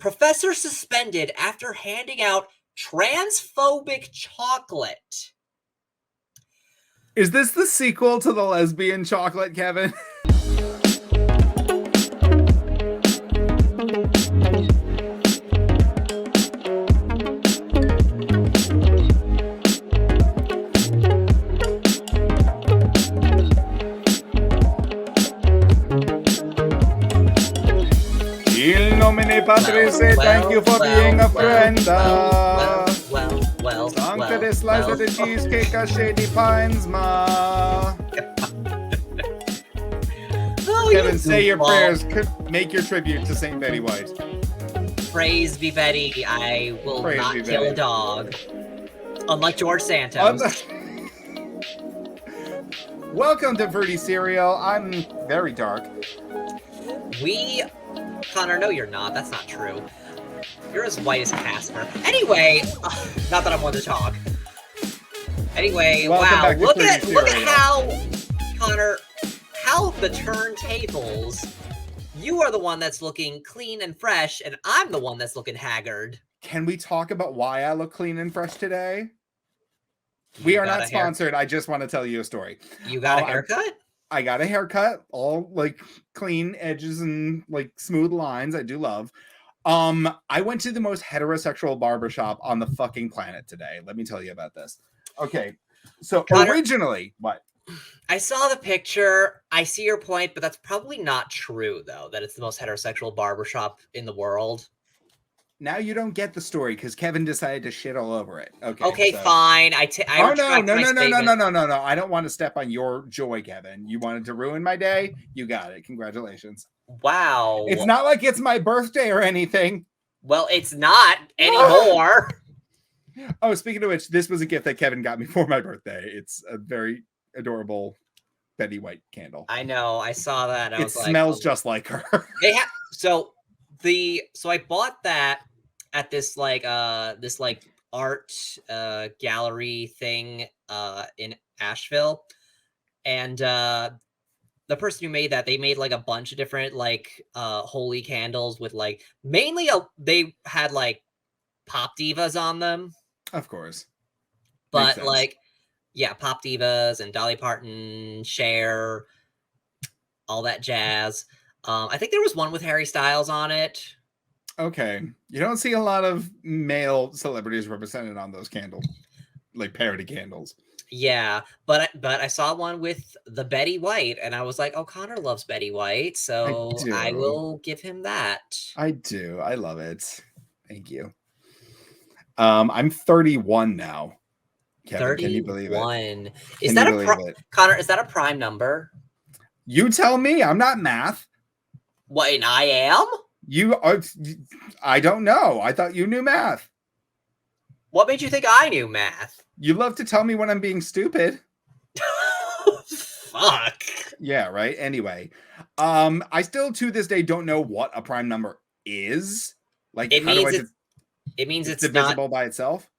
Professor suspended after handing out transphobic chocolate. Is this the sequel to the lesbian chocolate, Kevin? Il nomine Patris, thank you for being a friend. Sancta de slice of the cheesecake, a shady pines, ma. Kevin, say your prayers. Make your tribute to Saint Betty White. Praise be Betty. I will not kill a dog. Unlike George Santos. Welcome to Fruity Cereal. I'm very dark. Connor, no, you're not. That's not true. You're as white as Casper. Anyway, not that I want to talk. Anyway, wow, look at how, Connor, how the turntables. You are the one that's looking clean and fresh, and I'm the one that's looking haggard. Can we talk about why I look clean and fresh today? We are not sponsored. I just want to tell you a story. You got a haircut? I got a haircut, all like clean edges and like smooth lines. I do love. I went to the most heterosexual barbershop on the fucking planet today. Let me tell you about this. Okay, so Connor, originally, what? I saw the picture. I see your point, but that's probably not true, though, that it's the most heterosexual barbershop in the world. Now you don't get the story because Kevin decided to shit all over it. Okay, so. Fine. No. I don't want to step on your joy, Kevin. You wanted to ruin my day. You got it. Congratulations. Wow. It's not like it's my birthday or anything. Well, it's not anymore. Oh, speaking of which, this was a gift that Kevin got me for my birthday. It's a very adorable Betty White candle. I know. I saw that. It smells just like her. So I bought that at this art gallery thing in Asheville, and the person who made that, they made like a bunch of different like holy candles with like mainly they had like pop divas on them, of course, but like pop divas and Dolly Parton, Cher, all that jazz. I think there was one with Harry Styles on it. Okay. You don't see a lot of male celebrities represented on those candles, like parody candles. Yeah, but I saw one with the Betty White, and I was like, oh, Connor loves Betty White, so I will give him that. I do. I love it. Thank you. I'm 31 now. Kevin, 31. Can you believe it? Is that Connor, is that a prime number? You tell me. I'm not math. What, and I am? You are. I don't know. I thought you knew math. What made you think I knew math? You love to tell me when I'm being stupid. Fuck. Yeah, right. Anyway, I still to this day don't know what a prime number is. Like, it means it's divisible by itself.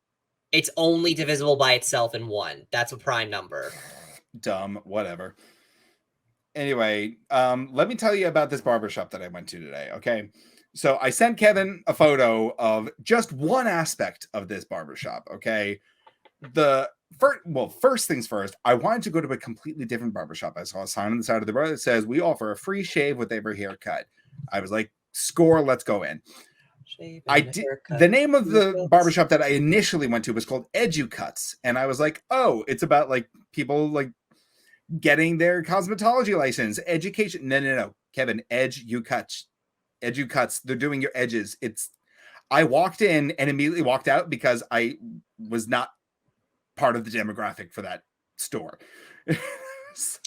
It's only divisible by itself in one. That's a prime number. Dumb. Whatever. Anyway, let me tell you about this barbershop that I went to today, okay? So I sent Kevin a photo of just one aspect of this barbershop, okay? First things first, I wanted to go to a completely different barbershop. I saw a sign on the side of the road that says, we offer a free shave with every haircut. I was like, score, let's go in. The name of the barbershop that I initially went to was called EduCuts. And I was like, oh, it's about like people like getting their cosmetology license, education. No, Kevin, EduCuts. They're doing your edges. I walked in and immediately walked out because I was not part of the demographic for that store.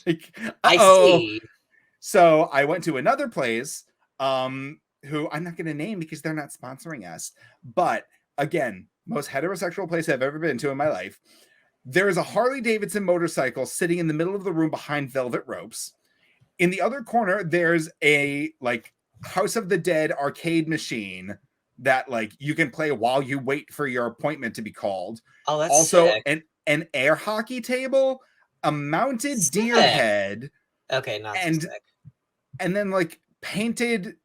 Like, I see. So I went to another place, who I'm not going to name because they're not sponsoring us. But again, most heterosexual place I've ever been to in my life. There is a Harley Davidson motorcycle sitting in the middle of the room behind velvet ropes. In the other corner, there's a like House of the Dead arcade machine that like you can play while you wait for your appointment to be called. Oh, that's also sick. an air hockey table, a mounted deer head. Okay, not and then like painted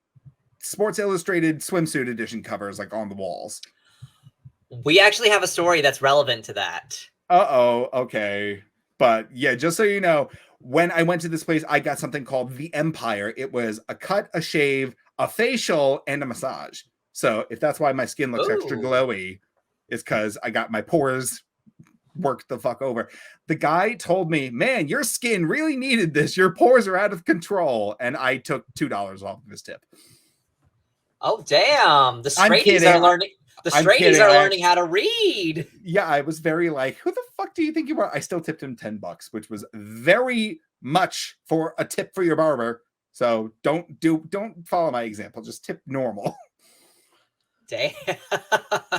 Sports Illustrated swimsuit edition covers like on the walls. We actually have a story that's relevant to that. Uh-oh, okay. But yeah, just so you know, when I went to this place, I got something called the Empire. It was a cut, a shave, a facial, and a massage. So if that's why my skin looks extra glowy, it's because I got my pores worked the fuck over. The guy told me, man, your skin really needed this. Your pores are out of control. And I took $2 off of his tip. Oh, damn. The straighties are learning. The straighties are learning how to read. Yeah, I was very like, who the fuck do you think you are? I still tipped him $10, which was very much for a tip for your barber. So don't follow my example. Just tip normal. Damn.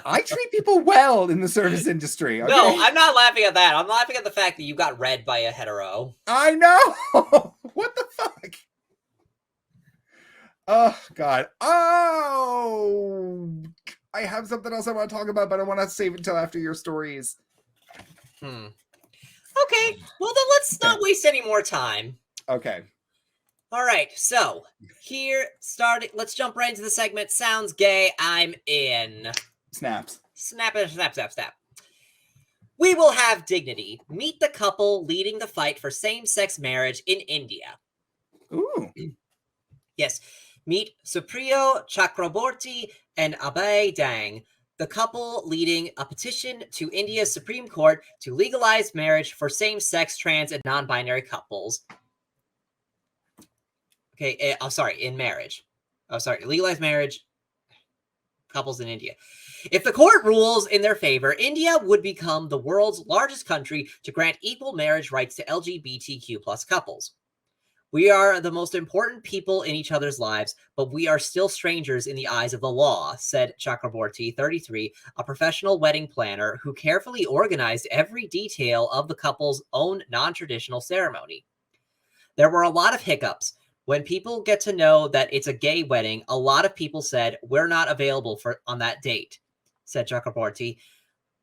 I treat people well in the service industry. Okay? No, I'm not laughing at that. I'm laughing at the fact that you got read by a hetero. I know. What the fuck? Oh, God. Oh, I have something else I want to talk about, but I want to save it until after your stories. Okay. Well, then let's not waste any more time. Okay. All right. So let's jump right into the segment. Sounds gay. I'm in. Snaps. Snap. We will have dignity. Meet the couple leading the fight for same-sex marriage in India. Ooh. Yes. Meet Supriyo Chakraborty and Abhay Dang, the couple leading a petition to India's Supreme Court to legalize marriage for same-sex, trans, and non-binary couples. Okay, in marriage. Legalize marriage couples in India. If the court rules in their favor, India would become the world's largest country to grant equal marriage rights to LGBTQ plus couples. We are the most important people in each other's lives, but we are still strangers in the eyes of the law, said Chakraborty, 33, a professional wedding planner who carefully organized every detail of the couple's own non-traditional ceremony. There were a lot of hiccups. When people get to know that it's a gay wedding, a lot of people said, we're not available on that date, said Chakraborty,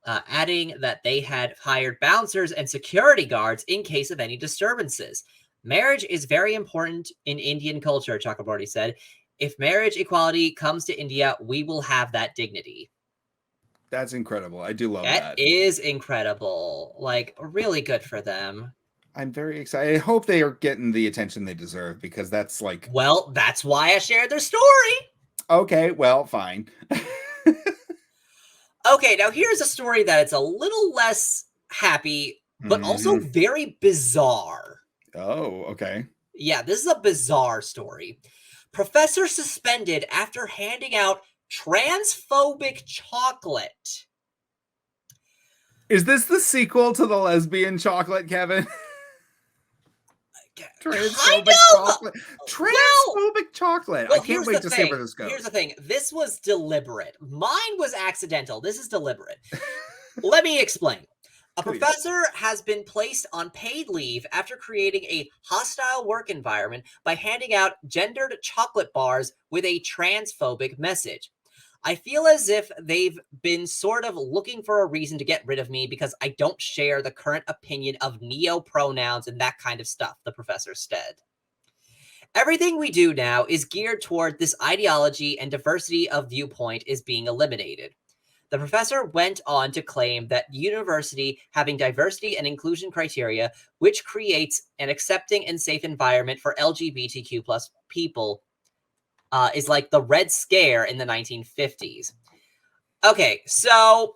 adding that they had hired bouncers and security guards in case of any disturbances. Marriage is very important in Indian culture, Chakraborty said. If marriage equality comes to India, we will have that dignity. That's incredible. I do love that. That is incredible. Like, really good for them. I'm very excited. I hope they are getting the attention they deserve because that's like... Well, that's why I shared their story. Okay, well, fine. Okay, now here's a story that it's a little less happy, but also very bizarre. Oh, okay. Yeah, this is a bizarre story. Professor suspended after handing out transphobic chocolate. Is this the sequel to the lesbian chocolate, Kevin? Transphobic chocolate. Transphobic chocolate. I can't wait to see where this goes. Here's the thing. This was deliberate. Mine was accidental. This is deliberate. Let me explain. A professor has been placed on paid leave after creating a hostile work environment by handing out gendered chocolate bars with a transphobic message. I feel as if they've been sort of looking for a reason to get rid of me because I don't share the current opinion of neo-pronouns and that kind of stuff, the professor said. Everything we do now is geared toward this ideology, and diversity of viewpoint is being eliminated. The professor went on to claim that university having diversity and inclusion criteria, which creates an accepting and safe environment for LGBTQ plus people, is like the Red Scare in the 1950s. Okay, so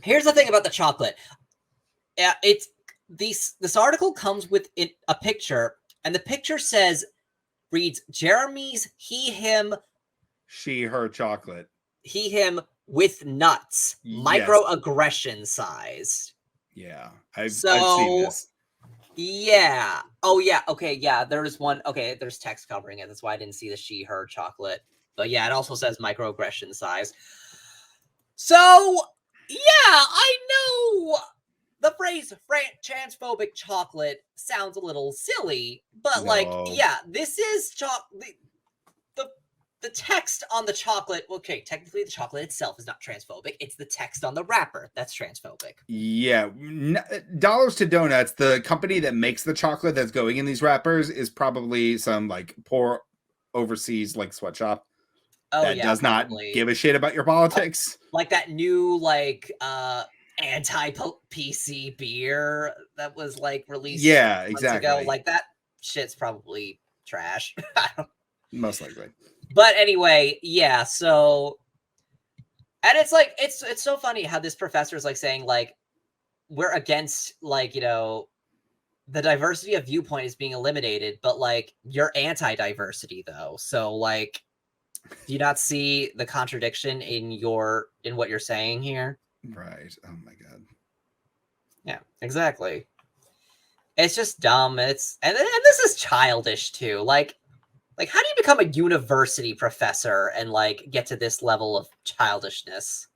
here's the thing about the chocolate. This article comes with a picture, and the picture reads Jeremy's he, him, she, her chocolate. He, him with nuts, microaggression size. Yeah, I've seen this. Yeah. Oh, yeah. Okay. Yeah. There's one. Okay. There's text covering it. That's why I didn't see the she, her chocolate. But yeah, it also says microaggression size. So, yeah, I know the phrase transphobic chocolate sounds a little silly, but this is the text on the chocolate. Okay, technically the chocolate itself is not transphobic. It's the text on the wrapper that's transphobic. Yeah. Dollars to Donuts, the company that makes the chocolate that's going in these wrappers, is probably some like poor overseas like sweatshop. that does not give a shit about your politics. Like that new anti-PC beer that was like released months ago. Like that shit's probably trash. Most likely. But anyway, yeah, so and it's like it's so funny how this professor is like saying like we're against like, you know, the diversity of viewpoint is being eliminated, but like you're anti-diversity though. So like do you not see the contradiction in what you're saying here? Right. Oh my god. Yeah, exactly. It's just dumb. And this is childish too. Like how do you become a university professor and like get to this level of childishness?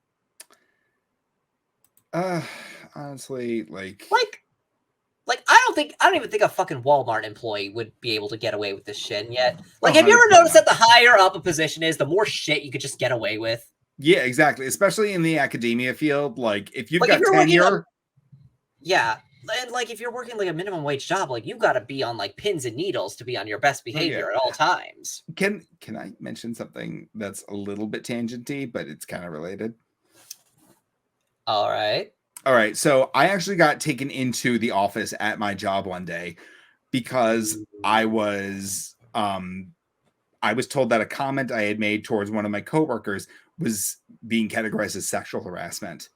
Honestly, like I don't even think a fucking Walmart employee would be able to get away with this shit yet. Like, have you ever noticed that the higher up a position is, the more shit you could just get away with? Yeah, exactly. Especially in the academia field. Like, if you've got tenure. Yeah. And like, if you're working like a minimum wage job, like you've got to be on like pins and needles to be on your best behavior at all times. Can I mention something that's a little bit tangenty, but it's kind of related? All right. So I actually got taken into the office at my job one day because I was told that a comment I had made towards one of my coworkers was being categorized as sexual harassment.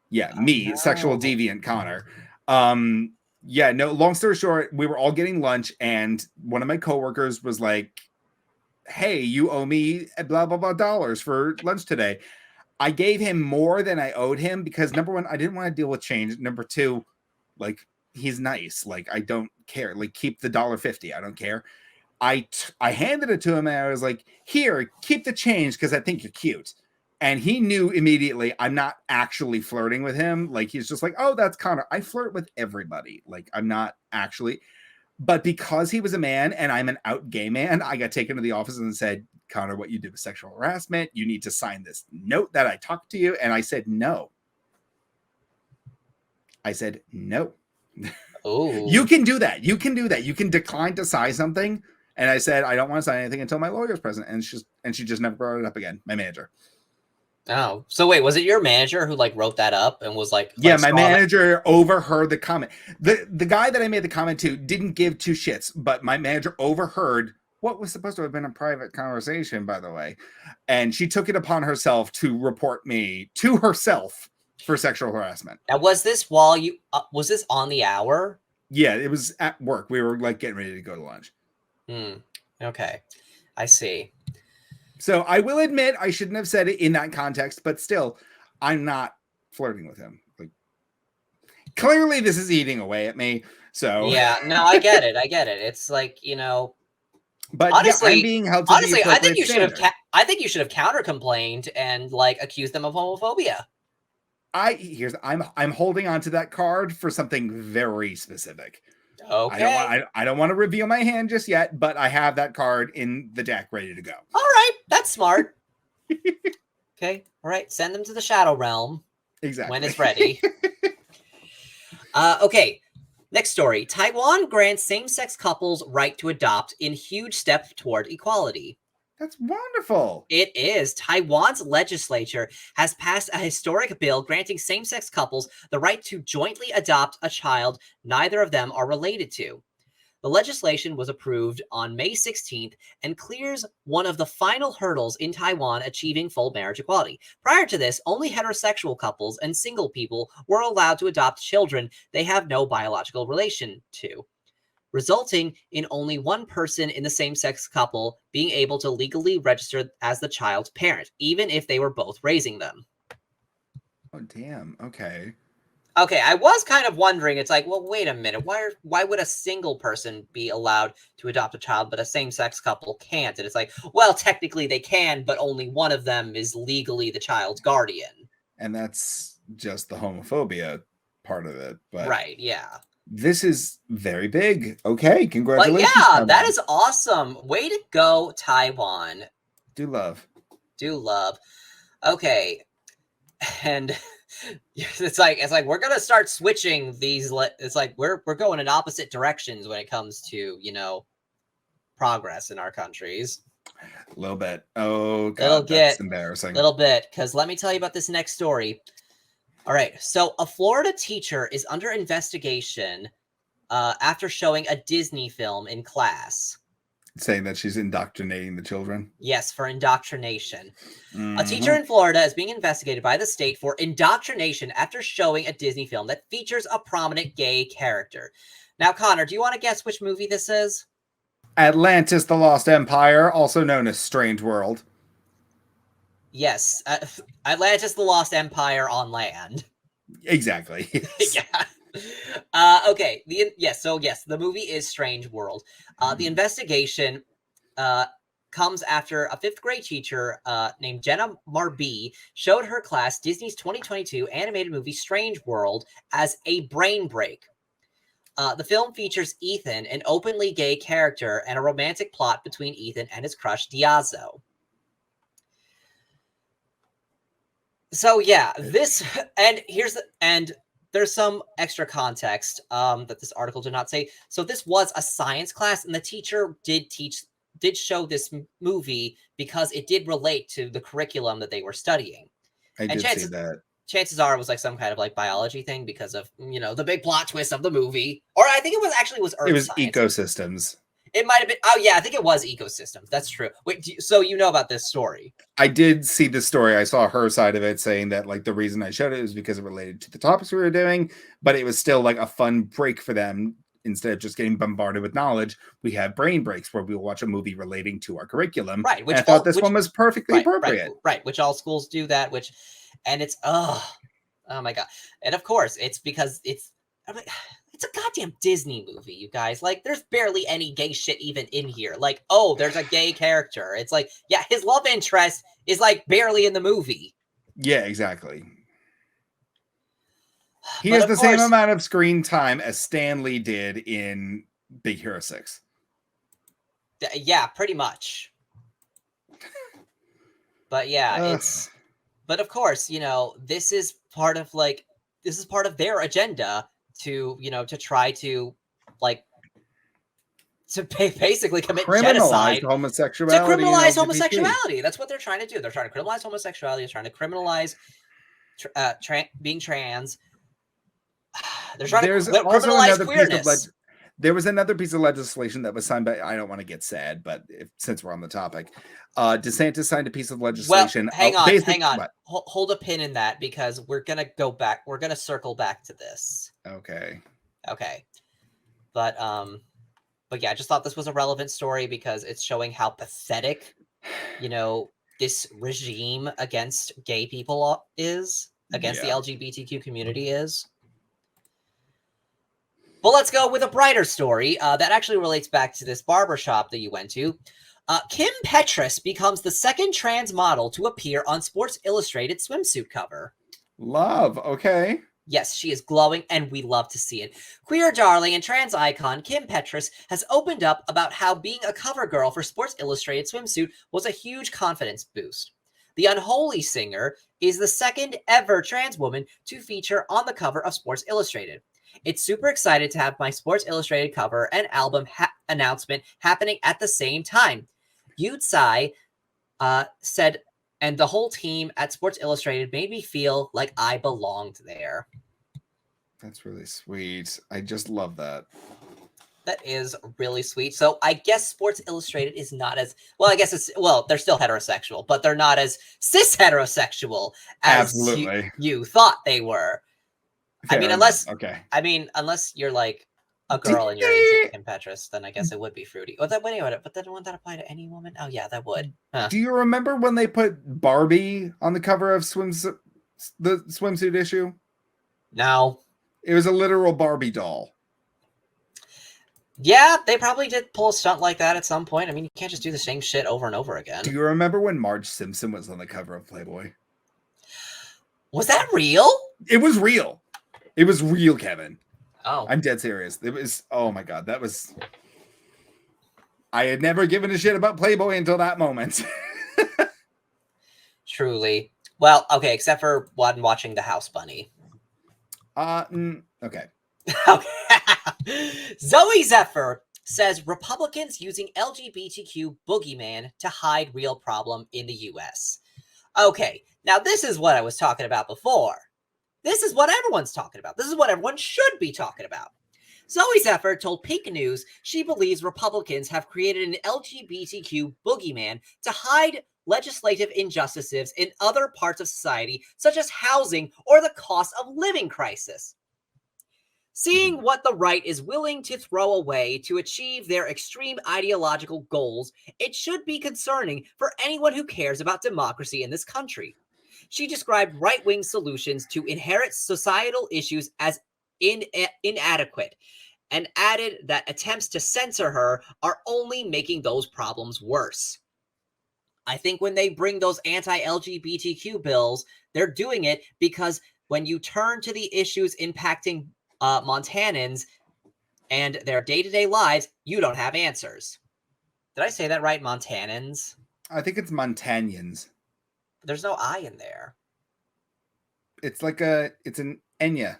Yeah, sexual deviant Connor. Long story short, we were all getting lunch and one of my coworkers was like, hey, you owe me blah, blah, blah dollars for lunch today. I gave him more than I owed him because number one, I didn't want to deal with change. Number two, like he's nice. Like I don't care. Like keep the $1.50. I don't care. I handed it to him and I was like, here, keep the change because I think you're cute. And he knew immediately I'm not actually flirting with him. Like he's just like, oh, that's Connor. I flirt with everybody. Like I'm not actually. But because he was a man and I'm an out gay man, I got taken to the office and said, Connor, what you did was sexual harassment. You need to sign this note that I talked to you. And I said, no. Oh, you can do that. You can decline to sign something. And I said, I don't want to sign anything until my lawyer's present. And she just never brought it up again. My manager. Oh, so wait, was it your manager who like wrote that up and was like, yeah, my manager overheard the comment. The guy that I made the comment to didn't give two shits, but my manager overheard what was supposed to have been a private conversation, by the way. And she took it upon herself to report me to herself for sexual harassment. Now, was this was this on the hour? Yeah, it was at work. We were like getting ready to go to lunch. Okay. I see. So I will admit I shouldn't have said it in that context, but still, I'm not flirting with him. Like, clearly, this is eating away at me. So yeah, no, I get it. It's like, you know, but honestly, I'm being held to the I think you should have. I think you should have counter complained and like accused them of homophobia. I'm holding on to that card for something very specific. Okay. I don't want to reveal my hand just yet, but I have that card in the deck ready to go. All right. That's smart. Okay. All right. Send them to the Shadow Realm. Exactly. When it's ready. Okay. Next story. Taiwan grants same-sex couples right to adopt in huge step toward equality. That's wonderful. It is. Taiwan's legislature has passed a historic bill granting same-sex couples the right to jointly adopt a child neither of them are related to. The legislation was approved on May 16th and clears one of the final hurdles in Taiwan achieving full marriage equality. Prior to this, only heterosexual couples and single people were allowed to adopt children they have no biological relation to, resulting in only one person in the same-sex couple being able to legally register as the child's parent, even if they were both raising them. Oh, damn. Okay. Okay, I was kind of wondering, it's like, well, wait a minute. Why would a single person be allowed to adopt a child, but a same-sex couple can't? And it's like, well, technically they can, but only one of them is legally the child's guardian. And that's just the homophobia part of it. But right, yeah. This is very big. Okay, congratulations. But yeah, Taiwan. That is awesome. Way to go, Taiwan. Do love. Okay. And it's like we're gonna start switching these. It's like we're going in opposite directions when it comes to, you know, progress in our countries. A little bit. Oh, God, that's embarrassing. Little bit, because let me tell you about this next story. All right, so a Florida teacher is under investigation after showing a Disney film in class. Saying that she's indoctrinating the children? Yes, for indoctrination. A teacher in Florida is being investigated by the state for indoctrination after showing a Disney film that features a prominent gay character. Now, Connor, do you want to guess which movie this is? Atlantis, the Lost Empire, also known as Strange World. Yes, Atlantis, the Lost Empire on land. Exactly. Yeah. Okay. Yes, the movie is Strange World. The investigation comes after a 5th grade teacher named Jenna Marby showed her class Disney's 2022 animated movie Strange World as a brain break. The film features Ethan, an openly gay character, and a romantic plot between Ethan and his crush Diazo. So yeah, there's some extra context that this article did not say. So this was a science class, and the teacher did show this movie because it did relate to the curriculum that they were studying. I did see that. Chances are it was like some kind of like biology thing because of, the big plot twist of the movie. Or I think it was Earth It was science. ecosystems. It might have been. Oh, yeah, I think it was ecosystems. That's true. Wait, so you know about this story? I did see the story. I saw her side of it saying that like the reason I showed it was because it related to the topics we were doing, but it was still like a fun break for them. Instead of just getting bombarded with knowledge, we have brain breaks where we'll watch a movie relating to our curriculum. Right. I thought this one was perfectly appropriate. Right. Which all schools do that. And it's oh my God. And of course, it's because it's a goddamn Disney movie, you guys. Like, there's barely any gay shit even in here. Like, oh, there's a gay character. It's like, yeah, his love interest is like barely in the movie. Yeah, exactly. He has the same amount of screen time as Stan Lee did in Big Hero 6. Yeah, pretty much. But yeah, but of course, this is part of their agenda to, to try to basically commit genocide. Homosexuality. To criminalize homosexuality. That's what they're trying to do. They're trying to criminalize homosexuality. They're trying to criminalize being trans. They're trying to criminalize queerness. There was another piece of legislation that was signed by, I don't want to get sad, but since we're on the topic, DeSantis signed a piece of legislation. Well, hang on. Hold a pin in that because we're going to go back. We're going to circle back to this. Okay. But yeah, I just thought this was a relevant story because it's showing how pathetic, this regime against gay people is, against the LGBTQ community is. But let's go with a brighter story that actually relates back to this barbershop that you went to. Kim Petras becomes the second trans model to appear on Sports Illustrated swimsuit cover. Love, okay. Yes, she is glowing, and we love to see it. Queer darling and trans icon Kim Petras has opened up about how being a cover girl for Sports Illustrated swimsuit was a huge confidence boost. The unholy singer is the second ever trans woman to feature on the cover of Sports Illustrated. It's super excited to have my Sports Illustrated cover and album announcement happening at the same time. Yu Tsai said, and the whole team at Sports Illustrated made me feel like I belonged there. That's really sweet. I just love that. That is really sweet. So I guess Sports Illustrated is not as, they're still heterosexual, but they're not as cis heterosexual as you thought they were. Fair unless you're like a girl and you're into Kim Petras, then I guess it would be fruity. But then wouldn't that apply to any woman? Oh yeah, that would. Huh. Do you remember when they put Barbie on the cover of the swimsuit issue? No. It was a literal Barbie doll. Yeah, they probably did pull a stunt like that at some point. I mean, you can't just do the same shit over and over again. Do you remember when Marge Simpson was on the cover of Playboy? Was that real? It was real. It was real, Kevin. Oh. I'm dead serious. It was, oh my God, that was... I had never given a shit about Playboy until that moment. Truly. Well, okay, except for watching The House Bunny. Okay. Zooey Zephyr says Republicans using LGBTQ boogeyman to hide real problem in the U.S. Okay, now this is what I was talking about before. This is what everyone's talking about. This is what everyone should be talking about. Zooey Zephyr told Pink News she believes Republicans have created an LGBTQ boogeyman to hide legislative injustices in other parts of society, such as housing or the cost of living crisis. Seeing what the right is willing to throw away to achieve their extreme ideological goals, it should be concerning for anyone who cares about democracy in this country. She described right-wing solutions to inherent societal issues as inadequate, and added that attempts to censor her are only making those problems worse. I think when they bring those anti-LGBTQ bills, they're doing it because when you turn to the issues impacting Montanans and their day-to-day lives, you don't have answers. Did I say that right? Montanans? I think it's Montanians. There's no I in there. It's like it's an Enya.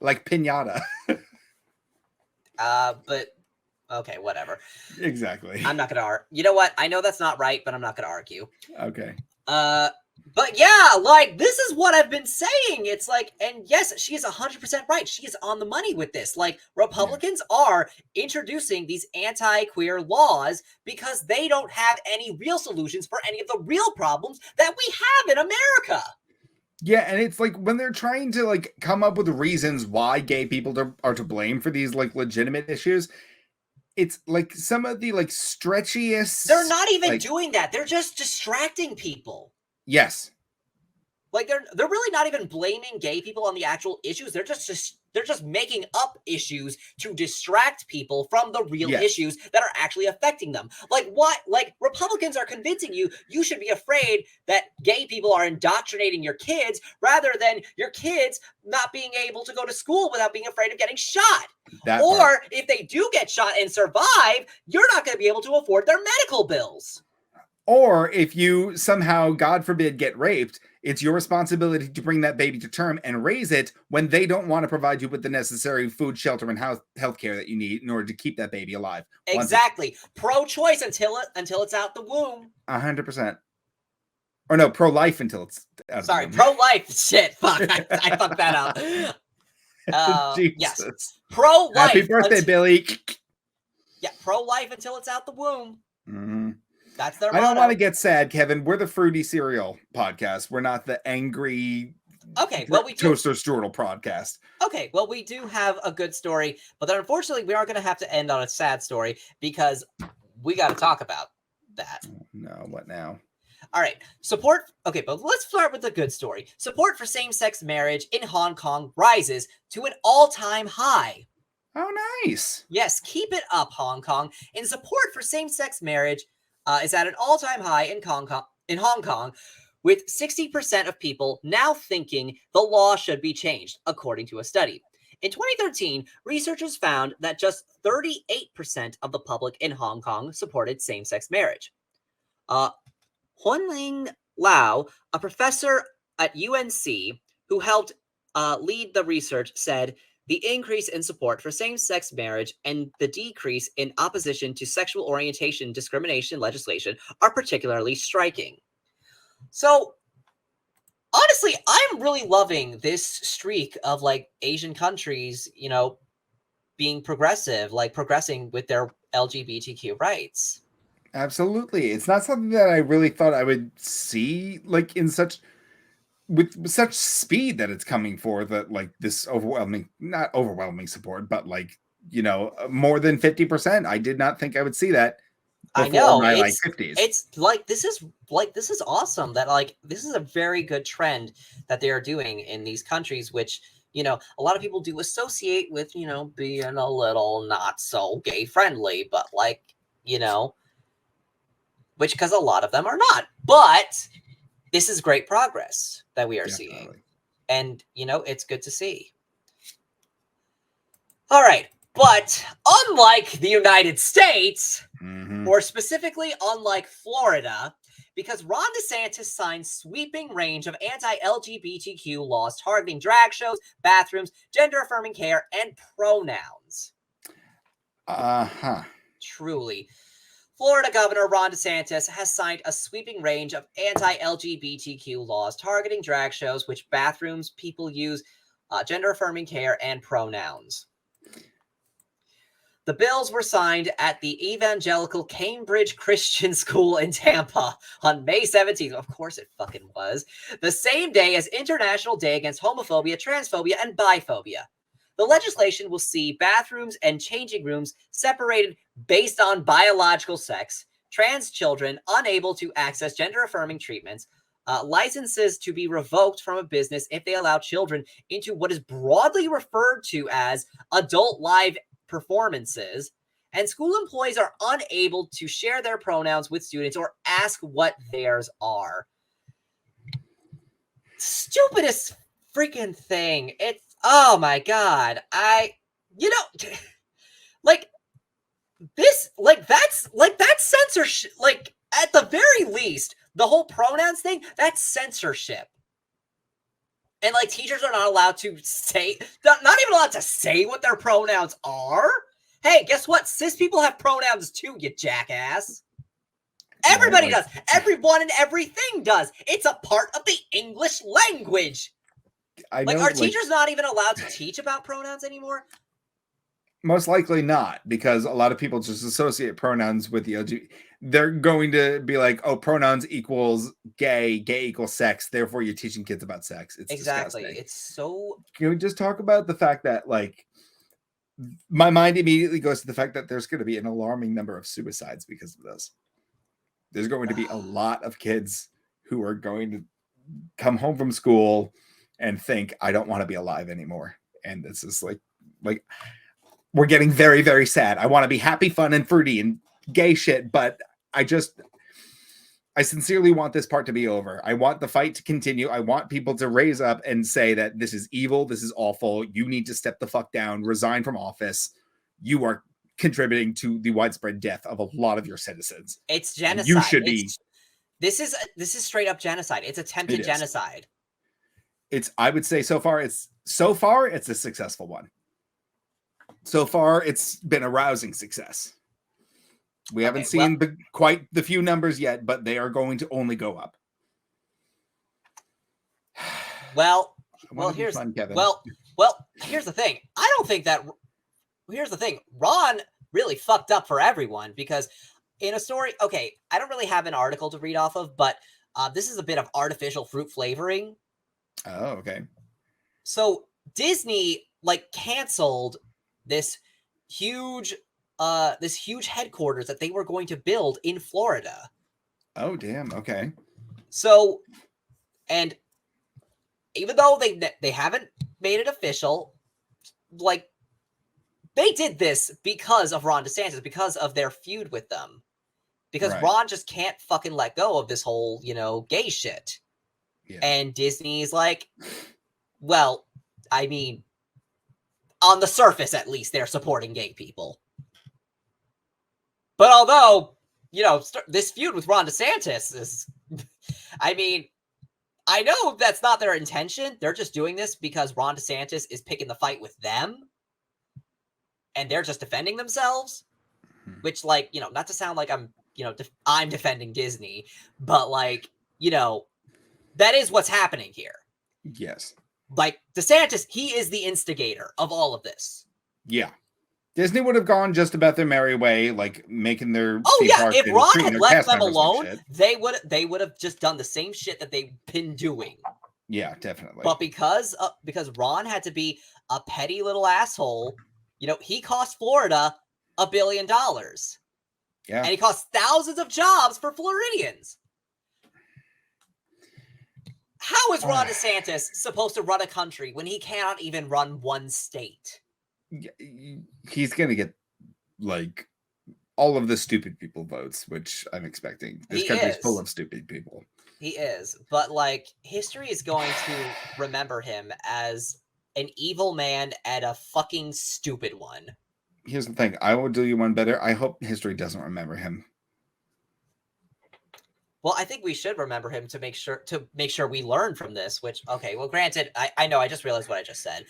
Like pinata. But okay, whatever. Exactly. I'm not gonna argue. You know what? I know that's not right, but I'm not gonna argue. Okay. But yeah, like, this is what I've been saying. It's like, and yes, she is 100% right. She is on the money with this. Like, Republicans are introducing these anti-queer laws because they don't have any real solutions for any of the real problems that we have in America. Yeah, and it's like when they're trying to like come up with reasons why gay people are to blame for these like legitimate issues, it's like some of the like stretchiest. They're not even doing that. They're just distracting people. Yes. Like they're really not even blaming gay people on the actual issues. They're just making up issues to distract people from the real issues that are actually affecting them. Like what? Like Republicans are convincing you should be afraid that gay people are indoctrinating your kids rather than your kids not being able to go to school without being afraid of getting shot. Or if they do get shot and survive, you're not going to be able to afford their medical bills. Or if you somehow, God forbid, get raped, it's your responsibility to bring that baby to term and raise it when they don't want to provide you with the necessary food, shelter, and health care that you need in order to keep that baby alive. Exactly. Pro-choice until it's out the womb. 100%. Or no, pro-life until it's out Sorry, the womb. pro-life. Shit, fuck. I fucked that up. Yes. Pro-life. Happy birthday, Billy. Yeah, pro-life until it's out the womb. Mm-hmm. That's their motto. I don't want to get sad, Kevin. We're the fruity cereal podcast. We're not the angry toaster strudel podcast. Okay, well, we do have a good story, but then unfortunately we are going to have to end on a sad story because we got to talk about that. Oh, no, what now? All right, okay, but let's start with the good story. Support for same-sex marriage in Hong Kong rises to an all-time high. Oh, nice. Yes, keep it up, Hong Kong. And support for same-sex marriage is at an all-time high in Hong Kong, with 60% of people now thinking the law should be changed, according to a study. In 2013, researchers found that just 38% of the public in Hong Kong supported same-sex marriage. Hunling Lau, a professor at UNC who helped lead the research, said the increase in support for same-sex marriage and the decrease in opposition to sexual orientation discrimination legislation are particularly striking. So, honestly, I'm really loving this streak of, like, Asian countries, you know, being progressive, like, progressing with their LGBTQ rights. Absolutely. It's not something that I really thought I would see, like, with such speed that it's coming for that, like, this not overwhelming support, but like, you know, more than 50%. I did not think I would see that before my 50s. It's like, this is awesome that, like, this is a very good trend that they are doing in these countries, which, you know, a lot of people do associate with, you know, being a little not so gay friendly, but like, you know, which because a lot of them are not, but this is great progress that we are seeing. And, you know, it's good to see. All right. But unlike the United States, more specifically unlike Florida, because Ron DeSantis signed sweeping range of anti-LGBTQ laws targeting drag shows, bathrooms, gender-affirming care, and pronouns. Truly. Florida Governor Ron DeSantis has signed a sweeping range of anti-LGBTQ laws targeting drag shows, which bathrooms people use gender-affirming care and pronouns. The bills were signed at the Evangelical Cambridge Christian School in Tampa on May 17th. Of course it fucking was. The same day as International Day Against Homophobia, Transphobia, and Biphobia. The legislation will see bathrooms and changing rooms separated based on biological sex, trans children unable to access gender-affirming treatments, licenses to be revoked from a business if they allow children into what is broadly referred to as adult live performances, and school employees are unable to share their pronouns with students or ask what theirs are. Stupidest freaking thing. It's, oh my god. That's censorship. Like, at the very least, the whole pronouns thing, that's censorship. And, like, teachers are not allowed to say, not even allowed to say what their pronouns are. Hey, guess what? Cis people have pronouns too, you jackass. Everybody does. Everyone and everything does. It's a part of the English language. Are teachers not even allowed to teach about pronouns anymore? Most likely not, because a lot of people just associate pronouns with the LGBT. They're going to be like, oh, pronouns equals gay equals sex, therefore you're teaching kids about sex. It's exactly disgusting. It's so... Can we just talk about the fact that, like, my mind immediately goes to the fact that there's going to be an alarming number of suicides because of this. There's going to be a lot of kids who are going to come home from school and think, I don't want to be alive anymore. And this is like we're getting very, very sad. I want to be happy, fun, and fruity and gay shit, but I sincerely want this part to be over. I want the fight to continue. I want people to raise up and say that this is evil. This is awful. You need to step the fuck down, resign from office. You are contributing to the widespread death of a lot of your citizens. It's genocide. You should be. This is straight up genocide. It's attempted genocide. I would say so far it's a successful one. So far it's been a rousing success. We haven't seen quite the few numbers yet, but they are going to only go up. Well, here's the thing. Here's the thing. Ron really fucked up for everyone, because in a story, okay, I don't really have an article to read off of, but this is a bit of artificial fruit flavoring. Oh, okay. So Disney canceled this huge headquarters that they were going to build in Florida. Oh, damn. Okay. So, and even though they haven't made it official, they did this because of Ron DeSantis, because of their feud with them. Because Ron just can't fucking let go of this whole, gay shit. Yeah. And Disney's like, well, I mean, on the surface, at least, they're supporting gay people. But although, this feud with Ron DeSantis is, I mean, I know that's not their intention. They're just doing this because Ron DeSantis is picking the fight with them. And they're just defending themselves. Which, not to sound like I'm, I'm defending Disney. But, that is what's happening here. Yes. DeSantis, he is the instigator of all of this. Yeah. Disney would have gone just about their merry way, making their... Oh, yeah. If Ron had left them alone, they would have just done the same shit that they've been doing. Yeah, definitely. But because Ron had to be a petty little asshole, he cost Florida $1 billion. Yeah. And he cost thousands of jobs for Floridians. How is Ron DeSantis supposed to run a country when he cannot even run one state? He's going to get, all of the stupid people votes, which I'm expecting. This country's full of stupid people. He is. But, history is going to remember him as an evil man and a fucking stupid one. Here's the thing. I will do you one better. I hope history doesn't remember him. Well, I think we should remember him to make sure we learn from this. Which, okay, well, granted, I know I just realized what I just said.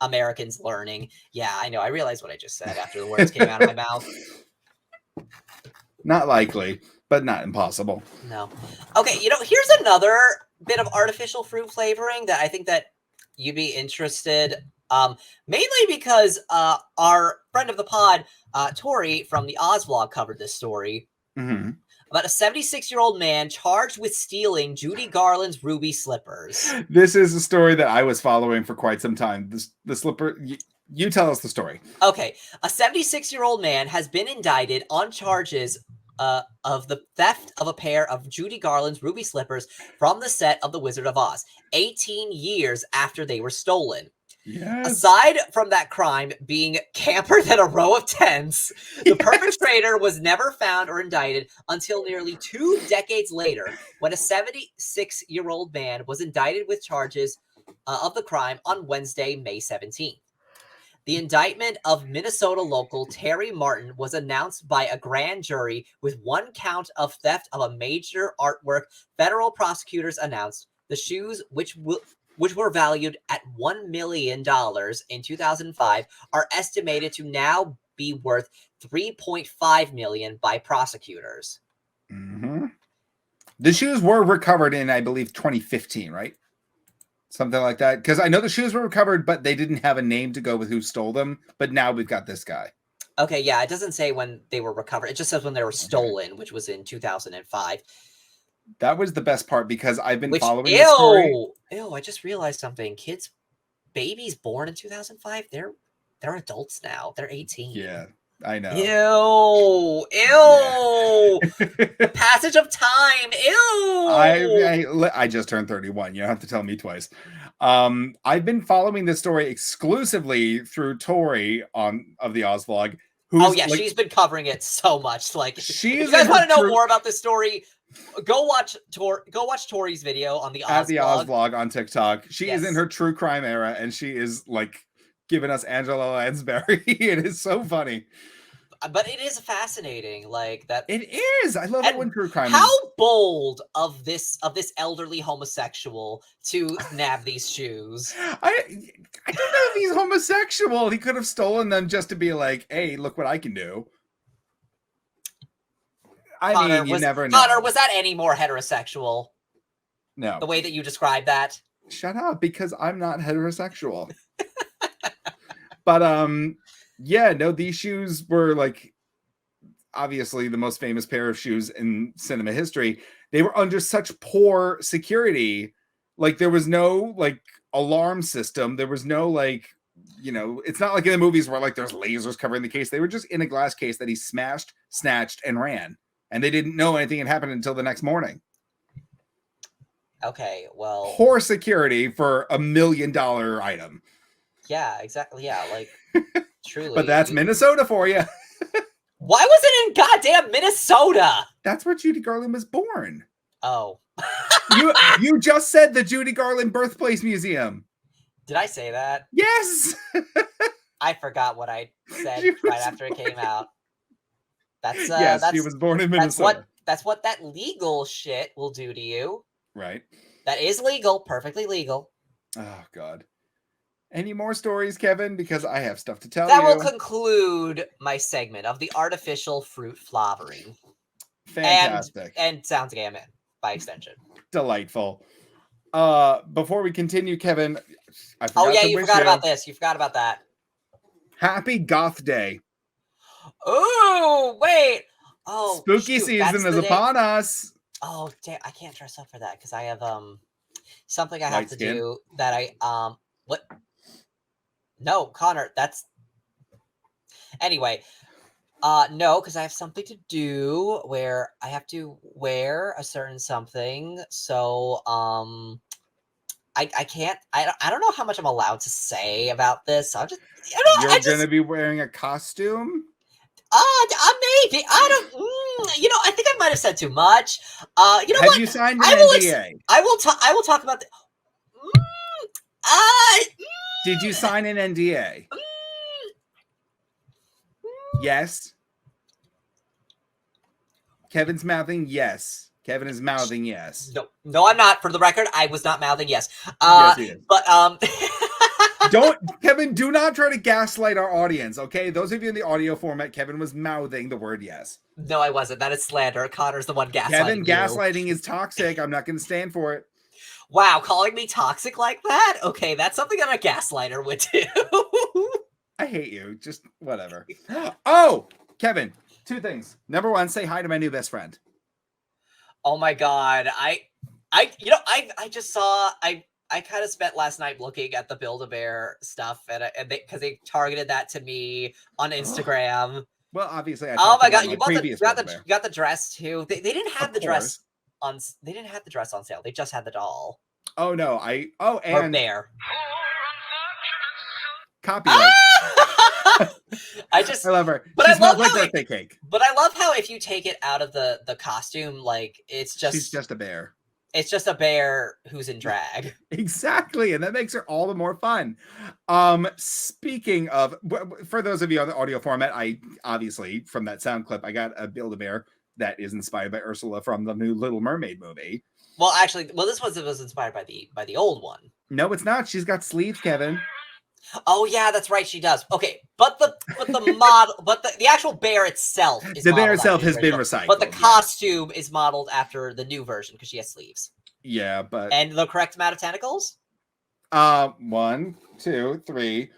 Americans learning. Yeah, I know. I realized what I just said after the words came out of my mouth. Not likely, but not impossible. No. Okay, here's another bit of artificial fruit flavoring that I think that you'd be interested. Mainly because our friend of the pod, Tori from the Oz vlog, covered this story. Mm-hmm. About a 76-year-old man charged with stealing Judy Garland's ruby slippers. This is a story that I was following for quite some time. The slipper. You tell us the story. Okay. A 76-year-old man has been indicted on charges of the theft of a pair of Judy Garland's ruby slippers from the set of The Wizard of Oz, 18 years after they were stolen. Yes. Aside from that crime being camper than a row of tents, the perpetrator was never found or indicted until nearly 2 decades later, when a 76-year-old man was indicted with charges of the crime on Wednesday, May 17th. The indictment of Minnesota local Terry Martin was announced by a grand jury with 1 count of theft of a major artwork. Federal prosecutors announced the shoes, which were valued at $1 million in 2005, are estimated to now be worth $3.5 million by prosecutors. Mm-hmm. The shoes were recovered in, I believe, 2015, right? Something like that. Because I know the shoes were recovered, but they didn't have a name to go with who stole them. But now we've got this guy. Okay, yeah, it doesn't say when they were recovered. It just says when they were stolen, which was in 2005. That was the best part because I've been following this story. Ew, I just realized something. Babies born in 2005, they're adults now. They're 18. Yeah, I know. Ew. The passage of time. Ew. I just turned 31. You don't have to tell me twice. I've been following this story exclusively through Tori of the Oz vlog. She's been covering it so much. Like, if you is guys want to know more about this story, go watch Tori's video on the Oz vlog on TikTok. She is in her true crime era, and she is like giving us Angela Lansbury. It is so funny. But it is fascinating, like that. It is. I love it when true crime. How bold of this elderly homosexual to nab these shoes. I don't know if he's homosexual. He could have stolen them just to be like, "Hey, look what I can do." Connor, you never know. Connor, was that any more heterosexual? No. The way that you described that? Shut up, because I'm not heterosexual. But yeah, no, these shoes were like obviously the most famous pair of shoes in cinema history. They were under such poor security. Like there was no like alarm system. There was no like, it's not like in the movies where like there's lasers covering the case. They were just in a glass case that he smashed, snatched, and ran. And they didn't know anything had happened until the next morning. Okay, well, poor security for $1 million item. Yeah, exactly. Yeah, like truly. But that's Minnesota for you. Why was it in goddamn Minnesota? That's where Judy Garland was born. Oh. you just said the Judy Garland Birthplace Museum. Did I say that? Yes. I forgot what I said right after it came out. She was born in Minnesota. That's what that legal shit will do to you. Right. That is legal, perfectly legal. Oh God. Any more stories, Kevin? Because I have stuff to tell you. That will conclude my segment of the artificial fruit flavoring. Fantastic. And sounds gammon by extension. Delightful. Before we continue, Kevin, I forgot you forgot about this. You forgot about that. Happy Goth Day. Oh, wait. Oh, spooky season is upon us. Oh, damn. I can't dress up for that because I have something I have to do that I what? No, Connor, that's anyway. No, because I have something to do where I have to wear a certain something. So I can't. I don't know how much I'm allowed to say about this. I'm just you're gonna be wearing a costume. Maybe I don't. I think I might have said too much. Have what? You signed an NDA? I will talk about the. Did you sign an NDA? Yes. Kevin's mouthing yes. Kevin is mouthing yes. No, I'm not. For the record, I was not mouthing yes. Yes, he is. But Kevin, do not try to gaslight our audience, okay? Those of you in the audio format, Kevin was mouthing the word yes. No, I wasn't. That is slander. Connor's the one gaslighting Kevin, gaslighting is toxic. I'm not going to stand for it. Wow, calling me toxic like that? Okay, that's something that a gaslighter would do. I hate you. Just whatever. Oh, Kevin, 2 things. Number 1, say hi to my new best friend. Oh my god. I just saw I kind of spent last night looking at the Build-A-Bear stuff and because they targeted that to me on Instagram. Well, obviously, oh my god, you got the dress too. They didn't have the dress on. They didn't have the dress on sale. They just had the doll. Oh no, and or bear. Copyright. I love her. But she I love like birthday cake. But I love how if you take it out of the costume, like she's just a bear. It's just a bear who's in drag. Exactly, and that makes her all the more fun. Speaking of, for those of you on the audio format, I obviously from that sound clip, I got a Build-A-Bear that is inspired by Ursula from the new Little Mermaid movie. Well, actually, this was inspired by the old one. No, it's not. She's got sleeves, Kevin. Oh yeah, that's right. She does. Okay, but the model, but the actual bear itself is the bear itself has been recycled. But the costume is modeled after the new version because she has sleeves. Yeah, but and the correct amount of tentacles. 1, 2, 3.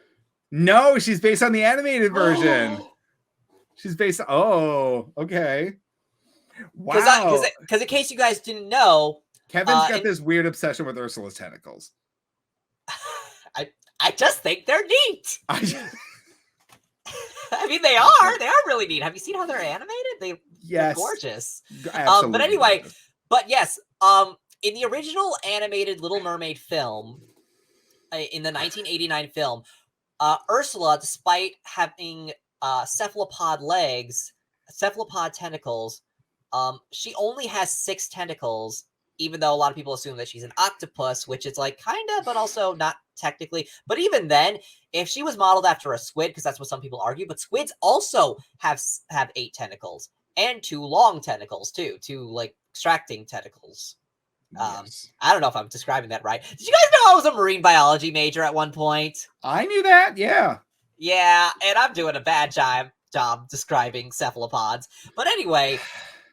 No, she's based on the animated version. She's based. Oh, okay. Wow. Because in case you guys didn't know, Kevin's got this weird obsession with Ursula's tentacles. I just think they're neat. I mean, they are really neat. Have you seen how they're animated? They're gorgeous. Absolutely but anyway, gorgeous. But yes, in the original animated Little Mermaid film, in the 1989 film, Ursula, despite having cephalopod tentacles, she only has 6 tentacles, even though a lot of people assume that she's an octopus, which is like kind of, but also not technically. But even then, if she was modeled after a squid, because that's what some people argue, but squids also have 8 tentacles and 2 long tentacles too, 2 like extracting tentacles. Yes. I don't know if I'm describing that right. Did you guys know I was a marine biology major at one point? I knew that, yeah. Yeah, and I'm doing a bad job describing cephalopods. But anyway,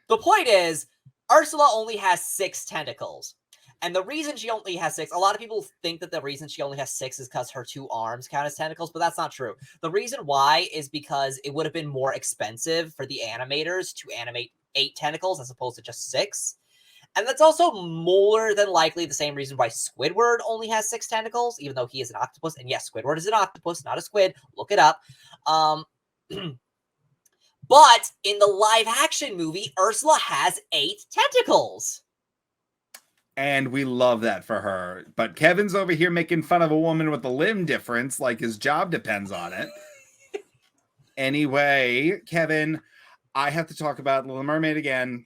the point is, Ursula only has 6 tentacles. And the reason she only has 6, a lot of people think that the reason she only has 6 is because her 2 arms count as tentacles, but that's not true. The reason why is because it would have been more expensive for the animators to animate 8 tentacles as opposed to just 6. And that's also more than likely the same reason why Squidward only has 6 tentacles, even though he is an octopus. And yes, Squidward is an octopus, not a squid. Look it up. But in the live-action movie, Ursula has 8 tentacles. And we love that for her. But Kevin's over here making fun of a woman with a limb difference, like his job depends on it. Anyway, Kevin, I have to talk about Little Mermaid again.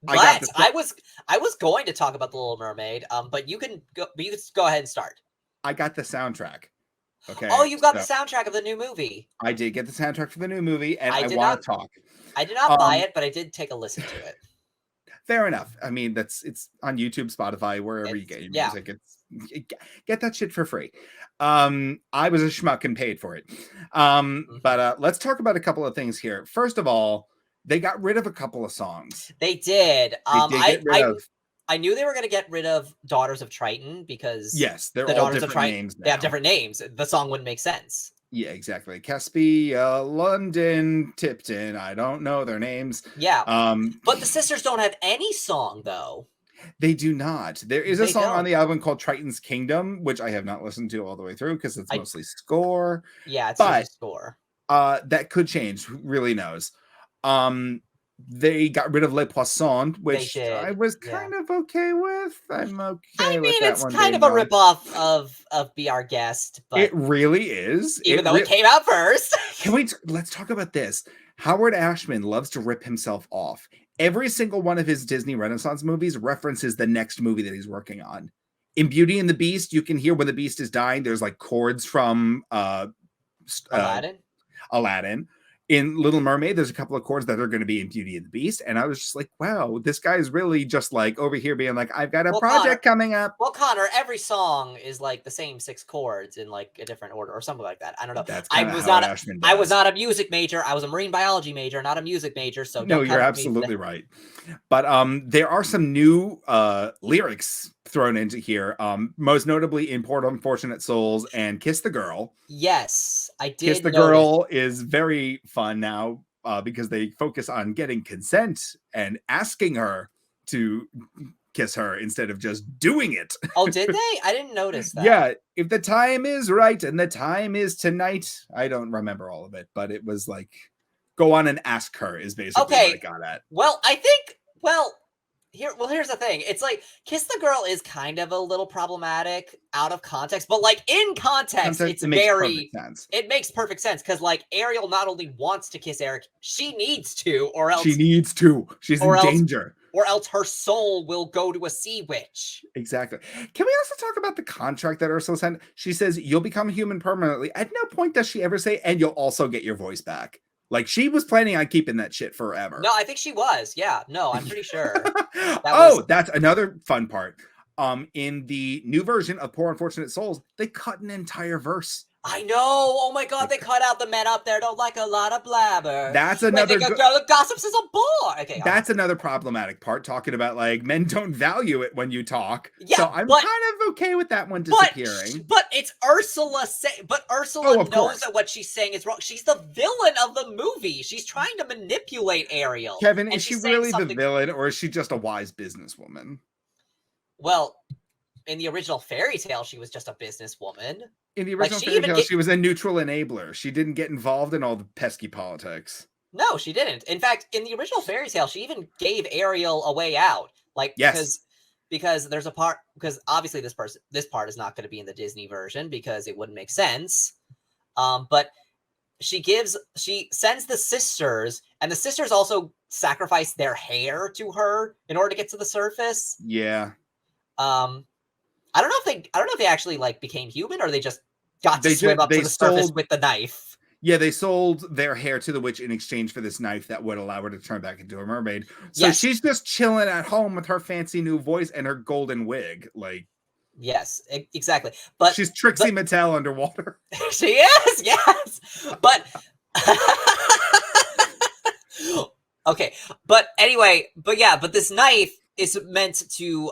I was going to talk about The Little Mermaid, but you can go ahead and start. I got the soundtrack. Okay. Oh, you got the soundtrack of the new movie. I did get the soundtrack for the new movie, and I want to talk. I did not buy it, but I did take a listen to it. Fair enough. I mean, it's on YouTube, Spotify, wherever you get your music. Get that shit for free. I was a schmuck and paid for it. But let's talk about a couple of things here. First of all, they got rid of a couple of songs. They did. I knew they were going to get rid of Daughters of Triton because they're all Daughters of Triton names now. They have different names. The song wouldn't make sense. Yeah, exactly. Caspia, London, Tipton. I don't know their names. Yeah. But the sisters don't have any song though. They do not. There is a song on the album called Triton's Kingdom, which I have not listened to all the way through because it's mostly score. Yeah, it's mostly score. That could change. Who really knows? They got rid of Les Poissons, which I was kind of okay with. I'm okay with that. It's kind of a ripoff of Be Our Guest, but it really is. Even though it came out first. Let's talk about this. Howard Ashman loves to rip himself off. Every single one of his Disney Renaissance movies references the next movie that he's working on. In Beauty and the Beast, you can hear when the Beast is dying. There's like chords from Aladdin. In Little Mermaid, there's a couple of chords that are going to be in Beauty and the Beast. And I was just like, wow, this guy is really just like over here being like, I've got a project coming up. Well, Connor, every song is like the same 6 chords in like a different order or something like that. I don't know. That's I was not a music major. I was a marine biology major, not a music major. So no, you're absolutely right. But there are some new lyrics thrown into here, most notably in Poor Unfortunate Souls and Kiss the Girl. Yes, I did. Kiss the Girl is very fun now because they focus on getting consent and asking her to kiss her instead of just doing it. Oh, did they? I didn't notice that. Yeah, if the time is right and the time is tonight. I don't remember all of it, but it was like, go on and ask her is basically what I got at. Well, I think, here's the thing. It's like Kiss the Girl is kind of a little problematic out of context, but like in context, it makes perfect sense because like Ariel not only wants to kiss Eric, she needs to, or else she's in danger. Or else her soul will go to a sea witch. Exactly. Can we also talk about the contract that Ursula signed? She says, you'll become human permanently. At no point does she ever say, and you'll also get your voice back. Like, she was planning on keeping that shit forever. No, I think she was. Yeah. No, I'm pretty sure. That's another fun part. In the new version of Poor Unfortunate Souls, they cut an entire verse. I know. Oh my God, they cut out the men up there don't like a lot of blabber. That's another girl that gossips is a bore. Okay, that's another problematic part, talking about like men don't value it when you talk. Yeah, so I'm kind of okay with that one disappearing. But it's Ursula Ursula knows that what she's saying is wrong. She's the villain of the movie. She's trying to manipulate Ariel. Kevin, is she really the villain, or is she just a wise businesswoman? Well, in the original fairy tale, she was just a businesswoman. In the original fairy tale, she was a neutral enabler. She didn't get involved in all the pesky politics. No, she didn't. In fact, in the original fairy tale, she even gave Ariel a way out. Like, because there's a part, because obviously this part is not going to be in the Disney version because it wouldn't make sense. But she sends the sisters, and the sisters also sacrifice their hair to her in order to get to the surface. Yeah. I don't know if they actually like became human or they just got to swim up to the surface with the knife. Yeah, they sold their hair to the witch in exchange for this knife that would allow her to turn back into a mermaid. So she's just chilling at home with her fancy new voice and her golden wig. Like, yes, exactly. But she's Trixie Mattel underwater. She is, yes. But okay, but anyway, but this knife is meant to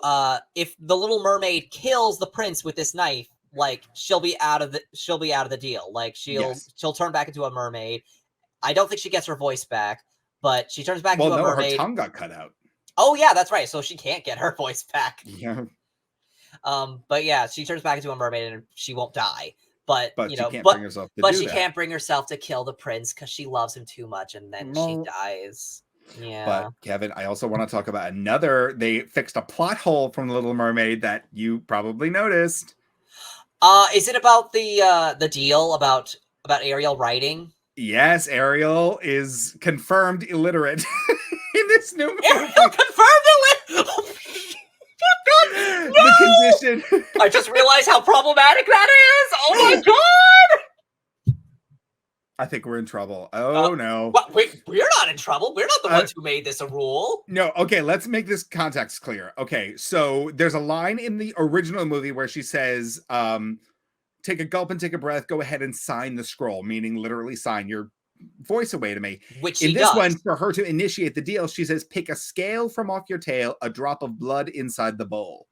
if the Little Mermaid kills the prince with this knife, like she'll be out of the deal. Like she'll turn back into a mermaid. I don't think she gets her voice back, but she turns back into a mermaid. Her tongue got cut out. Oh yeah, that's right. So she can't get her voice back. Yeah. But yeah, she turns back into a mermaid and she won't die. But you know, she can't bring herself to kill the prince because she loves him too much, and then she dies. Yeah. But Kevin, I also want to talk about they fixed a plot hole from The Little Mermaid that you probably noticed. Is it about the deal about Ariel writing? Yes, Ariel is confirmed illiterate in this new movie. Ariel confirmed illiterate. Oh, no! The condition. I just realized how problematic that is. Oh my God. I think we're in trouble. Oh, no. Wait, we're not in trouble. We're not the ones who made this a rule. No, okay, let's make this context clear. Okay, so there's a line in the original movie where she says, take a gulp and take a breath, go ahead and sign the scroll, meaning literally sign your voice away to me. Which in this one, for her to initiate the deal, she says, pick a scale from off your tail, a drop of blood inside the bowl.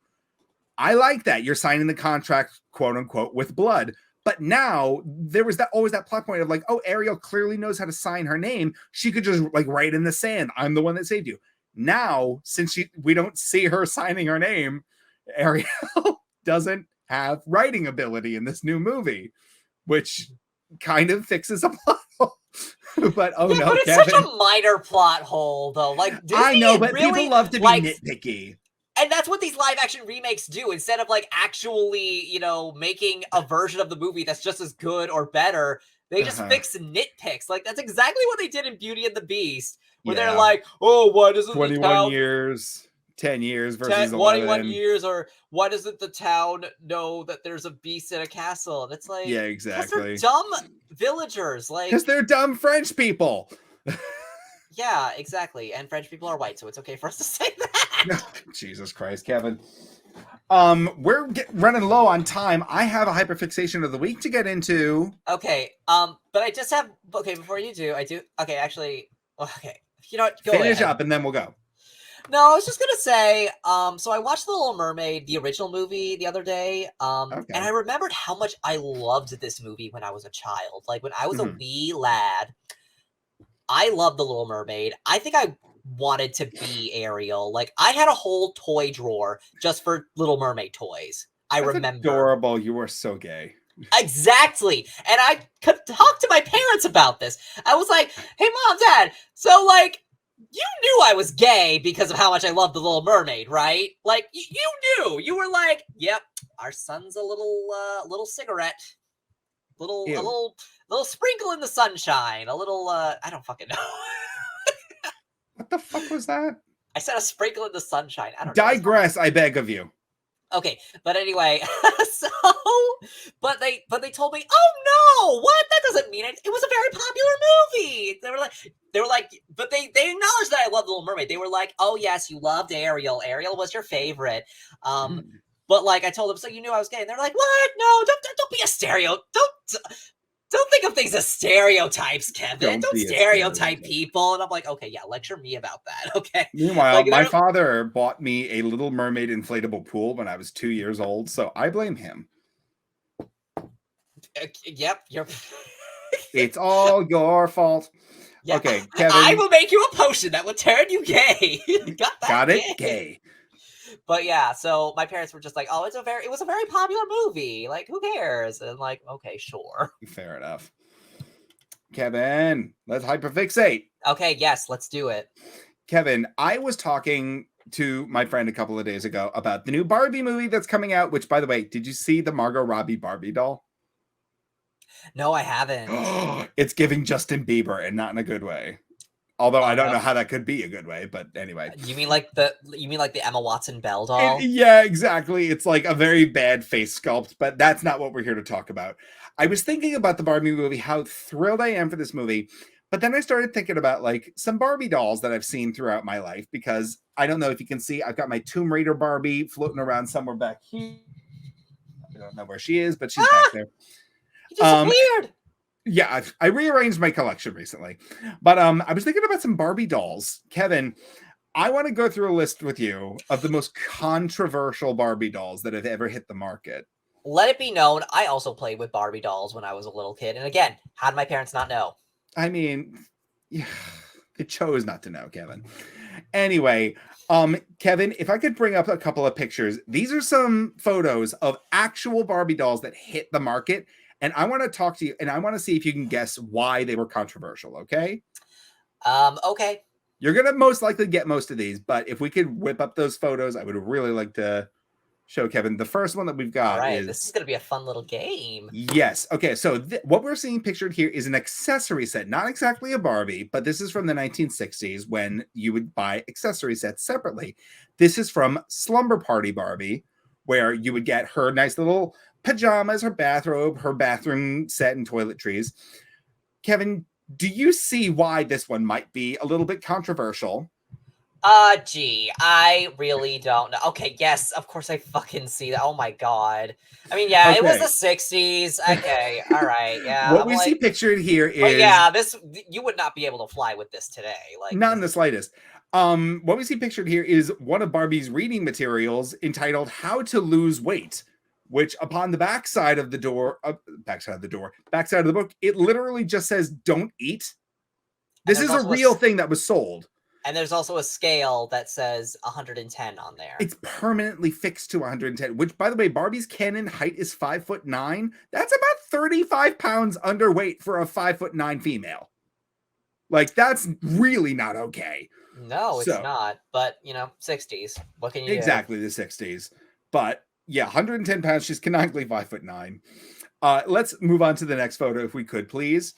I like that. You're signing the contract, quote unquote, with blood. But now there was always that plot point of like, oh, Ariel clearly knows how to sign her name. She could just like write in the sand, I'm the one that saved you. Now, since we don't see her signing her name, Ariel doesn't have writing ability in this new movie, which kind of fixes a plot hole. But no, but it's Kevin, such a minor plot hole, though. Like Disney I know, but really, people love to be nitpicky. And that's what these live action remakes do. Instead of like actually, you know, making a version of the movie that's just as good or better, they just fix nitpicks. Like that's exactly what they did in Beauty and the Beast, where they're like, "Oh, what is it? 21 years, 10 years versus 21 11. years, or why doesn't the town know that there's a beast in a castle? And it's like, Yeah, because exactly. they're dumb villagers. Like, because they're dumb French people. Yeah, exactly. And French people are white, so it's okay for us to say that. Jesus Christ, Kevin. We're running low on time. I have a hyperfixation of the week to get into. Okay, but I just have, before you do, actually, okay. You know what, Finish up and then we'll go. No, I was just gonna say, so I watched The Little Mermaid, the original movie, the other day, and I remembered how much I loved this movie when I was a child. Like, when I was a wee lad, I loved The Little Mermaid. I think I wanted to be Ariel. Like, I had a whole toy drawer just for Little Mermaid toys. That's remember. Adorable. You were so gay. Exactly. And I could talk to my parents about this. I was like, hey, Mom, Dad, so, like, you knew I was gay because of how much I loved The Little Mermaid, right? Like, you knew. You were like, yep, our son's a little cigarette. A little sprinkle in the sunshine. A little, I don't fucking know. What the fuck was that? I said a sprinkle in the sunshine. I don't digress, I beg of you. Okay, but anyway, but they told me, oh no, what? That doesn't mean it. It was a very popular movie. They were like, but they acknowledged that I loved Little Mermaid. They were like, oh yes, you loved Ariel. Ariel was your favorite. But like I told them, so you knew I was gay, and they're like, what? No, don't be a stereo. Don't think of things as stereotypes, Kevin. Don't stereotype people. And I'm like, okay, yeah, lecture me about that, okay? Meanwhile, my father bought me a Little Mermaid inflatable pool when I was 2 years old, so I blame him. Yep, it's all your fault. Yeah. Okay, Kevin. I will make you a potion that will turn you gay. Got it? Gay. But yeah, so my parents were just like, oh, it was a very popular movie. Like, who cares? And like, okay, sure. Fair enough. Kevin, let's hyperfixate. Okay, yes, let's do it. Kevin, I was talking to my friend a couple of days ago about the new Barbie movie that's coming out, which, by the way, did you see the Margot Robbie Barbie doll? No, I haven't. It's giving Justin Bieber, and not in a good way. Although I don't know how that could be a good way, but anyway. You mean like the Emma Watson Belle doll? Yeah, exactly. It's like a very bad face sculpt, but that's not what we're here to talk about. I was thinking about the Barbie movie, how thrilled I am for this movie, but then I started thinking about like some Barbie dolls that I've seen throughout my life, because I don't know if you can see, I've got my Tomb Raider Barbie floating around somewhere back here. I don't know where she is, but she's back there. You disappeared. Yeah, I rearranged my collection recently. But I was thinking about some Barbie dolls. Kevin, I want to go through a list with you of the most controversial Barbie dolls that have ever hit the market. Let it be known, I also played with Barbie dolls when I was a little kid. And again, how did my parents not know? I mean, yeah, they chose not to know, Kevin. Anyway, Kevin, if I could bring up a couple of pictures. These are some photos of actual Barbie dolls that hit the market. And I want to talk to you, and I want to see if you can guess why they were controversial, okay? Okay. You're going to most likely get most of these, but if we could whip up those photos, I would really like to show Kevin. The first one that we've got this is going to be a fun little game. Yes. Okay, so what we're seeing pictured here is an accessory set, not exactly a Barbie, but this is from the 1960s when you would buy accessory sets separately. This is from Slumber Party Barbie, where you would get her nice little pajamas, her bathrobe, her bathroom set, and toiletries. Kevin, do you see why this one might be a little bit controversial? Gee, I really don't know. Okay, yes, of course I fucking see that. Oh my god. I mean, yeah, It was the 60s. Okay, all right, yeah. What we see pictured here is... yeah, you would not be able to fly with this today. Like, not in the slightest. What we see pictured here is one of Barbie's reading materials entitled How to Lose Weight, which upon the backside of the book, it literally just says, don't eat. This is a real thing that was sold. And there's also a scale that says 110 on there. It's permanently fixed to 110, which, by the way, Barbie's canon height is 5'9". That's about 35 pounds underweight for a 5'9" female. Like, that's really not okay. No, it's not. But, 60s. What can you do? Exactly, the 60s. But yeah, 110 pounds. She's canonically 5'9". Let's move on to the next photo, if we could, please.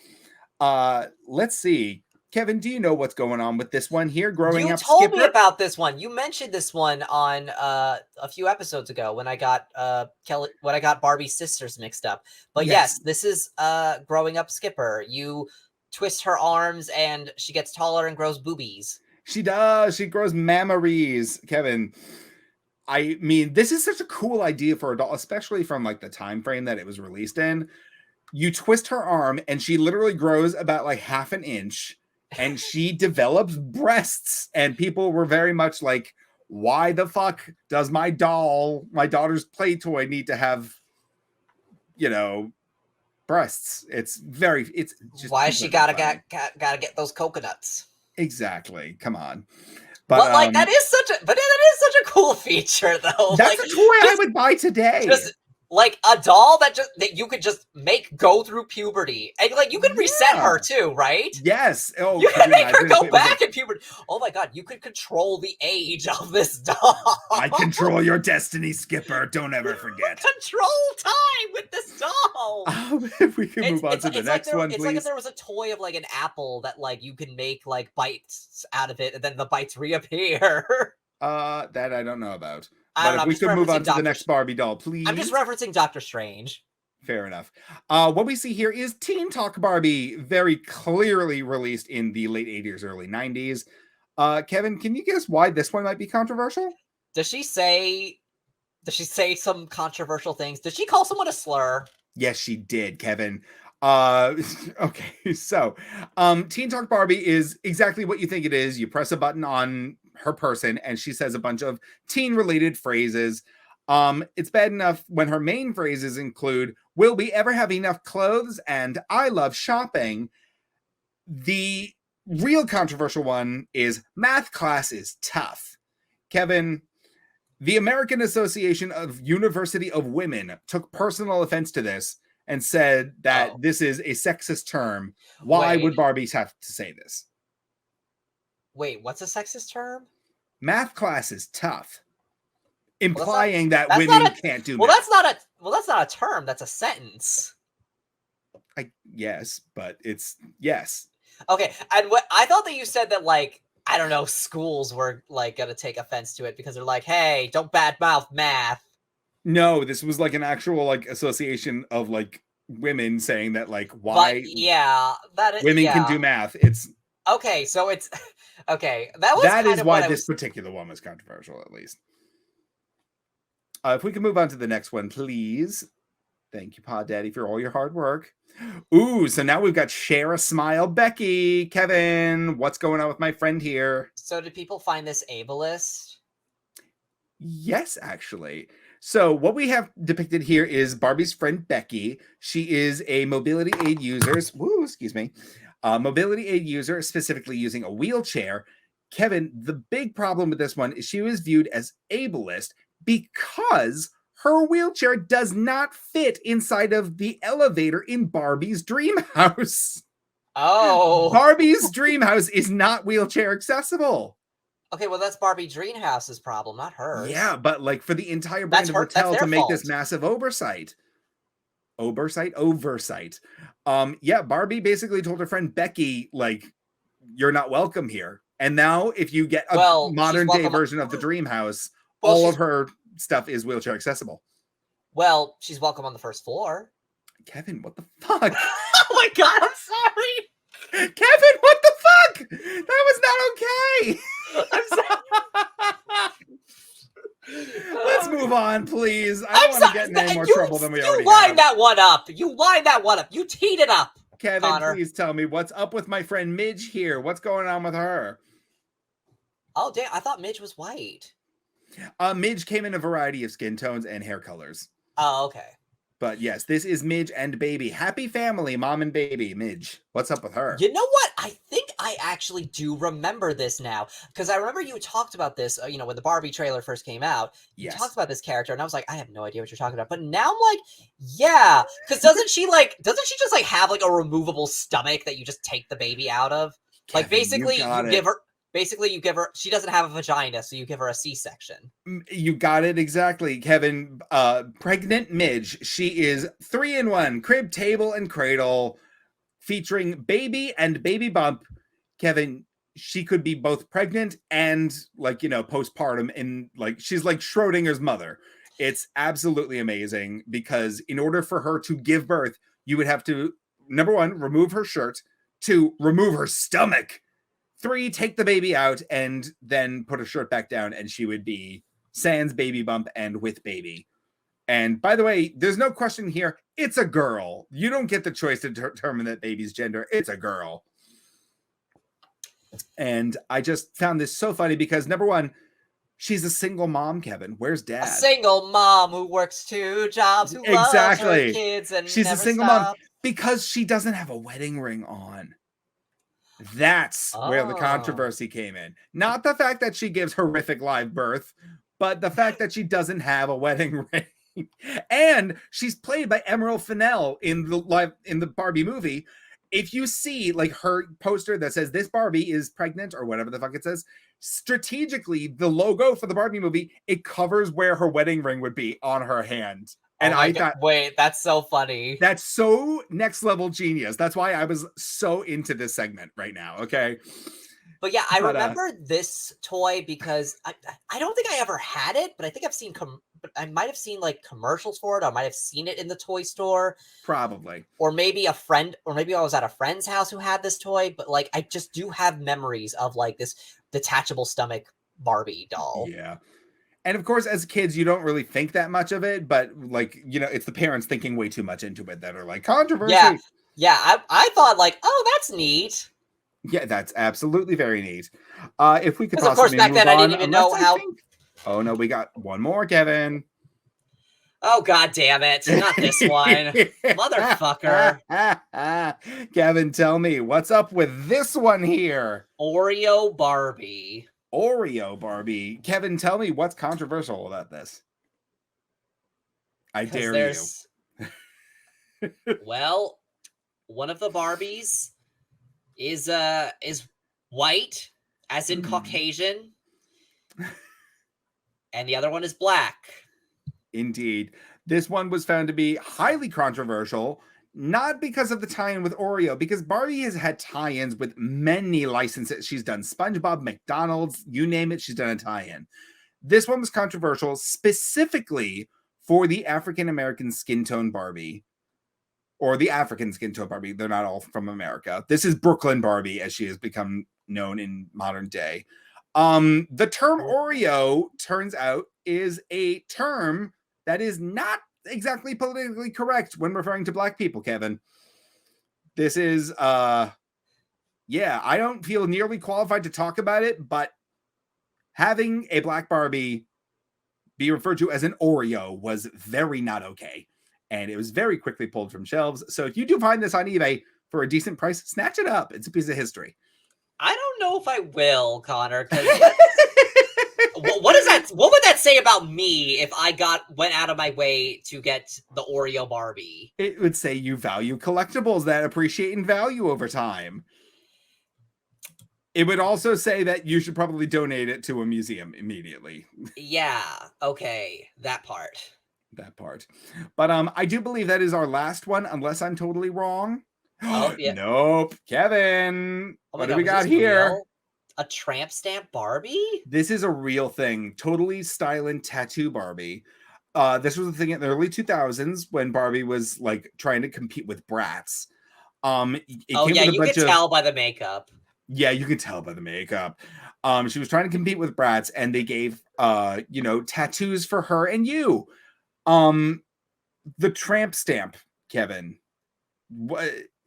Let's see. Kevin, do you know what's going on with this one here? Growing You up, told Skipper? me about this one. You mentioned this one on a few episodes ago when I got Barbie's sisters mixed up. But yes, this is growing up Skipper. You twist her arms and she gets taller and grows boobies. She does. She grows mammaries, Kevin. I mean, this is such a cool idea for adult, especially from like the time frame that it was released in. You twist her arm and she literally grows about like half an inch and she develops breasts. And people were very much like, why the fuck does my daughter's play toy need to have, breasts? It's just why she gotta get those coconuts. Exactly. Come on. But like that is such a cool feature though. That's a toy I would buy today. Just like a doll that you could just make go through puberty, and like you could reset her too, right? Yes. Oh, you can make her go back in puberty. Oh my god, you could control the age of this doll. I control your destiny, Skipper. Don't ever forget. Control time with this doll. If we can move on to the next one, please. It's like if there was a toy of like an apple that like you can make like bites out of it, and then the bites reappear. That I don't know about. But if we could move on to the next Barbie doll, please. I'm just referencing Doctor Strange. Fair enough. What we see here is Teen Talk Barbie, very clearly released in the late 80s, early 90s. Kevin, can you guess why this one might be controversial? Does she say some controversial things? Did she call someone a slur? Yes, she did, Kevin. Okay, so Teen Talk Barbie is exactly what you think it is. You press a button on her person and she says a bunch of teen related phrases. It's bad enough when her main phrases include, will we ever have enough clothes? And I love shopping. The real controversial one is math class is tough. Kevin, the American Association of University of Women took personal offense to this and said that this is a sexist term. Why would Barbies have to say this? Wait, what's a sexist term? Math class is tough, implying that women can't do math. That's not a term. That's a sentence. Yes, but it's yes. Okay, and what I thought that you said that like I don't know, schools were like gonna take offense to it because they're like, hey, don't badmouth math. No, this was like an actual like association of like women saying that like why women can do math. It's okay, so it's okay. That is why this particular one was controversial, at least. If we can move on to the next one, please. Thank you, Pod Daddy, for all your hard work. Ooh, so now we've got Share a Smile Becky. Kevin, what's going on with my friend here? So did people find this ableist? Yes, actually. So what we have depicted here is Barbie's friend Becky. She is a mobility aid user. Mobility aid user, specifically using a wheelchair. Kevin, the big problem with this one is she was viewed as ableist because her wheelchair does not fit inside of the elevator in Barbie's dream house. Oh. Barbie's dream house is not wheelchair accessible. Okay, well, that's Barbie Dreamhouse's problem, not hers. Yeah, but like for the entire brand of hotel to make this massive oversight. Yeah, Barbie basically told her friend Becky, like, you're not welcome here. And now if you get a modern day version of the dream house, all of her stuff is wheelchair accessible. Well, she's welcome on the first floor. Kevin, what the fuck? Oh my god, I'm sorry. Kevin, what the fuck? That was not okay. I'm sorry. Let's move on, please. I don't want to get in any more trouble than we already have. You lined that one up. You teed it up. Kevin, Connor, please tell me what's up with my friend Midge here. What's going on with her? Oh, damn. I thought Midge was white. Midge came in a variety of skin tones and hair colors. Oh, okay. But yes, this is Midge and baby. Happy family, mom and baby. Midge, what's up with her? You know what? I think I actually do remember this now. Because I remember you talked about this, when the Barbie trailer first came out. You talked about this character, and I was like, I have no idea what you're talking about. But now I'm like, yeah. Because doesn't she just like have like a removable stomach that you just take the baby out of? Kevin, like basically you give her... Basically, you give her, she doesn't have a vagina, so you give her a C-section. You got it exactly, Kevin. Pregnant Midge. She is 3-in-1, crib, table, and cradle, featuring baby and baby bump Kevin, she could be both pregnant and like, postpartum, and like she's like Schrodinger's mother. It's absolutely amazing because in order for her to give birth, you would have to, number one, remove her shirt, 2, remove her stomach, 3, take the baby out, and then put her shirt back down, and she would be sans baby bump and with baby. And by the way, there's no question here. It's a girl. You don't get the choice to determine that baby's gender. It's a girl. And I just found this so funny because, number one, she's a single mom, Kevin. Where's dad? A single mom who works 2 jobs, who loves her kids, and she's never a single stops. mom because she doesn't have a wedding ring on. That's where the controversy came in. Not the fact that she gives horrific live birth, but the fact that she doesn't have a wedding ring. And she's played by Emerald Fennell in the Barbie movie. If you see like her poster that says this Barbie is pregnant or whatever the fuck it says, strategically the logo for the Barbie movie, it covers where her wedding ring would be on her hand. And I thought, wait, that's so funny. That's so next level genius. That's why I was so into this segment right now. Okay. But yeah, I remember this toy because I don't think I ever had it, but I think I've seen I might have seen like commercials for it. I might have seen it in the toy store. Probably. Or maybe a friend, or maybe I was at a friend's house who had this toy, but like I just do have memories of like this detachable stomach Barbie doll. Yeah. And of course, as kids, you don't really think that much of it, but like, it's the parents thinking way too much into it that are like, controversy. Yeah. I thought like, oh, that's neat. Yeah, that's absolutely very neat. If we could possibly, of course, back then I didn't even know how. Oh no, we got one more, Kevin. Oh god damn it! Not this one, motherfucker. Kevin, tell me what's up with this one here. Oreo Barbie. Oreo Barbie. Kevin, tell me what's controversial about this. I dare you. Well, one of the Barbies is white, as in Caucasian, and the other one is black. Indeed. This one was found to be highly controversial, not because of the tie-in with Oreo, because Barbie has had tie-ins with many licenses. She's done SpongeBob, McDonald's, you name it, she's done a tie-in. This one was controversial specifically for the African-American skin tone Barbie, or the African skin tone Barbie. They're not all from America. This is Brooklyn Barbie, as she has become known in modern day. The term Oreo, turns out, is a term that is not exactly politically correct when referring to black people, Kevin. This is, I don't feel nearly qualified to talk about it, but having a black Barbie be referred to as an Oreo was very not okay. And it was very quickly pulled from shelves. So if you do find this on eBay for a decent price, snatch it up. It's a piece of history. I don't know if I will, Connor, because what is that? What would that say about me if I went out of my way to get the Oreo Barbie? It would say you value collectibles that appreciate in value over time. It would also say that you should probably donate it to a museum immediately. Yeah, okay, that part. But I do believe that is our last one, unless I'm totally wrong. Oh, yeah. Nope. Kevin, what do we got here? Real? A tramp stamp Barbie? This is a real thing. Totally styling tattoo Barbie. This was a thing in the early 2000s when Barbie was like trying to compete with Bratz. You could tell by the makeup. Yeah, you could tell by the makeup. She was trying to compete with Bratz, and they gave tattoos for her and you. The tramp stamp, Kevin.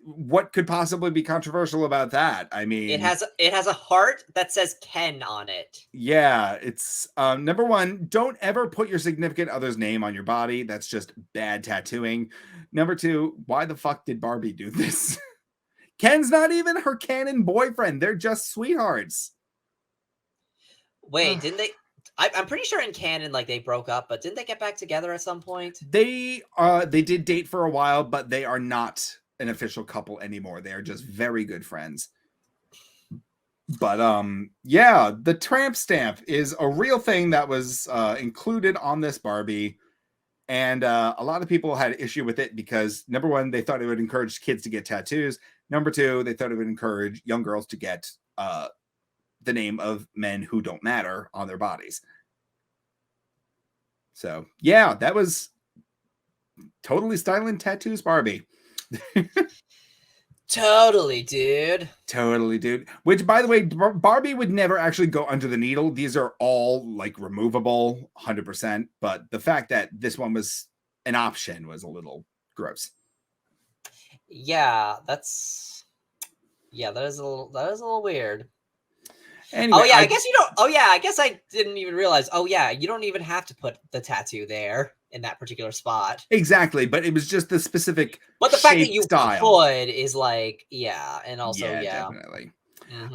What could possibly be controversial about that? I mean, it has a heart that says Ken on it. Yeah, it's number one, don't ever put your significant other's name on your body. That's just bad tattooing. Number two, why the fuck did Barbie do this? Ken's not even her canon boyfriend. They're just sweethearts. Wait, didn't they? I'm pretty sure in canon, like, they broke up, but didn't they get back together at some point? They did date for a while, but they are not an official couple anymore. They are just very good friends. But the tramp stamp is a real thing that was included on this Barbie, and a lot of people had issue with it because, number one, they thought it would encourage kids to get tattoos. Number two, they thought it would encourage young girls to get the name of men who don't matter on their bodies. So yeah, that was totally styling tattoos, Barbie. Totally, dude. Totally, dude. Which, by the way, Barbie would never actually go under the needle. These are all like removable, 100%. But the fact that this one was an option was a little gross. Yeah, that is a little weird. Anyway, oh yeah, I guess you don't. Oh yeah, I guess I didn't even realize. Oh yeah, you don't even have to put the tattoo there in that particular spot. Exactly, but it was just the specific. But the fact that you style. could is like, yeah, and also yeah. Definitely.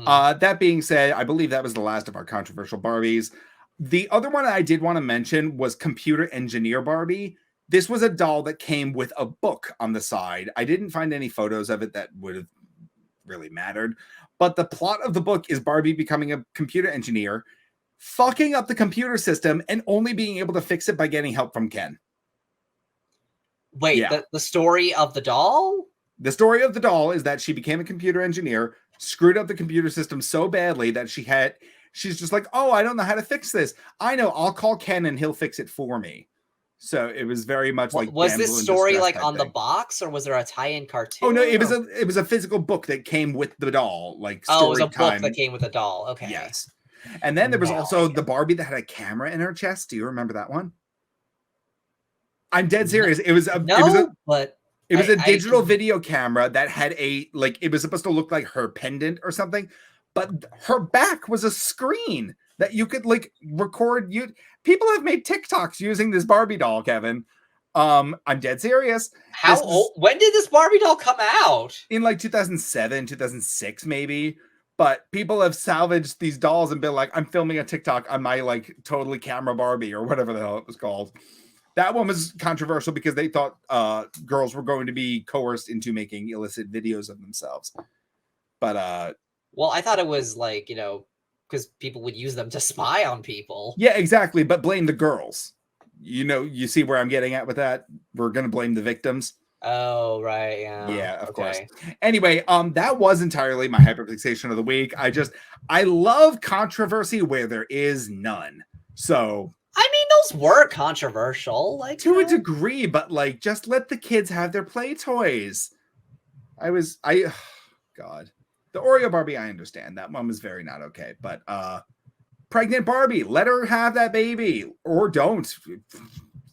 That being said, I believe that was the last of our controversial Barbies. The other one I did want to mention was Computer Engineer Barbie. This was a doll that came with a book on the side. I didn't find any photos of it that would have really mattered. But the plot of the book is Barbie becoming a computer engineer, fucking up the computer system, and only being able to fix it by getting help from Ken. Wait, yeah. the story of the doll? The story of the doll is that she became a computer engineer, screwed up the computer system so badly that she's just like, oh, I don't know how to fix this. I know, I'll call Ken and he'll fix it for me. So it was very much like, was this story like on the box, or was there a tie-in cartoon? Oh no, it was a physical book that came with the doll. Like, it was a book that came with the doll. Okay. Yes. And then there was also the Barbie that had a camera in her chest. Do you remember that one? I'm dead serious. It was a digital video camera that had it was supposed to look like her pendant or something, but her back was a screen that you could record. People have made TikToks using this Barbie doll, Kevin. I'm dead serious. How old? When did this Barbie doll come out? In 2007, 2006, maybe. But people have salvaged these dolls and been like, I'm filming a TikTok on my totally camera Barbie or whatever the hell it was called. That one was controversial because they thought girls were going to be coerced into making illicit videos of themselves. But well, I thought it was because people would use them to spy on people. Yeah, exactly. But blame the girls. You see where I'm getting at with that? We're going to blame the victims. Oh, right. Yeah. Yeah, of course. Anyway, that was entirely my hyperfixation of the week. I love controversy where there is none. So, I mean, those were controversial, to a degree, but just let the kids have their play toys. God. The Oreo Barbie, I understand. That one was very not okay. But pregnant Barbie, let her have that baby. Or don't.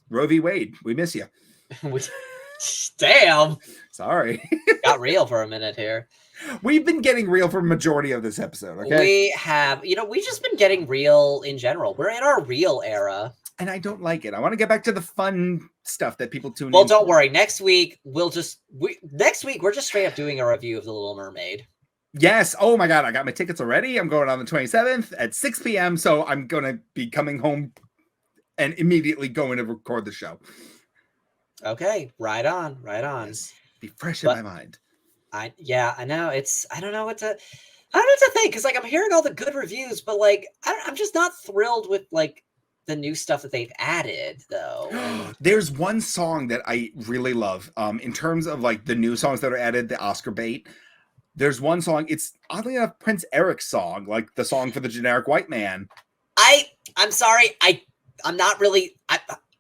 Roe v. Wade, we miss you. Damn. Sorry. Got real for a minute here. We've been getting real for a majority of this episode, okay? We have. We've just been getting real in general. We're in our real era. And I don't like it. I want to get back to the fun stuff that people tune in. Well, don't worry. Next week, we're just straight up doing a review of The Little Mermaid. Yes. Oh my God. I got my tickets already. I'm going on the 27th at 6 p.m. So I'm going to be coming home and immediately going to record the show. Okay. Right on. Yes. Be fresh in my mind. I know. I don't know what to think. Cause I'm hearing all the good reviews, but I'm just not thrilled with the new stuff that they've added though. There's one song that I really love. In terms of the new songs that are added, the Oscar bait. There's one song, it's oddly enough Prince Eric's song, the song for the generic white man. I'm sorry, I'm not really,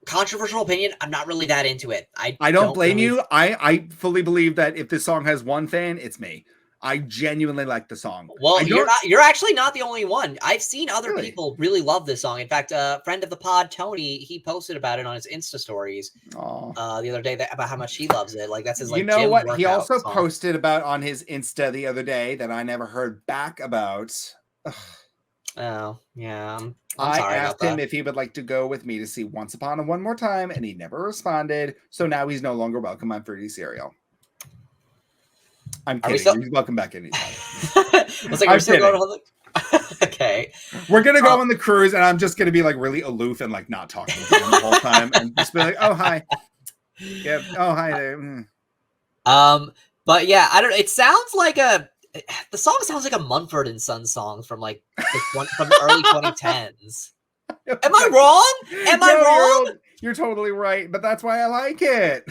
controversial opinion, I'm not really that into it. I don't blame you. I fully believe that if this song has one fan, it's me. I genuinely like the song. Well, you're actually not the only one. I've seen other people really love this song. In fact, a friend of the pod, Tony, he posted about it on his Insta stories the other day about how much he loves it. That's his You know what? He also posted about on his Insta the other day that I never heard back about. Ugh. Oh, yeah. I asked him if he would like to go with me to see Once Upon a One More Time, and he never responded. So now he's no longer welcome on Fruity Cereal. I'm kidding. He's welcome back anytime. We're still going on okay. We're going to go on the cruise, and I'm just going to be really aloof and not talking to him the whole time and just be like, oh, hi. Yeah. Oh, hi there. But yeah, I don't know. It sounds the song sounds like a Mumford & Sons song from from the early 2010s. Am I wrong? Am I wrong? You're totally right, but that's why I like it.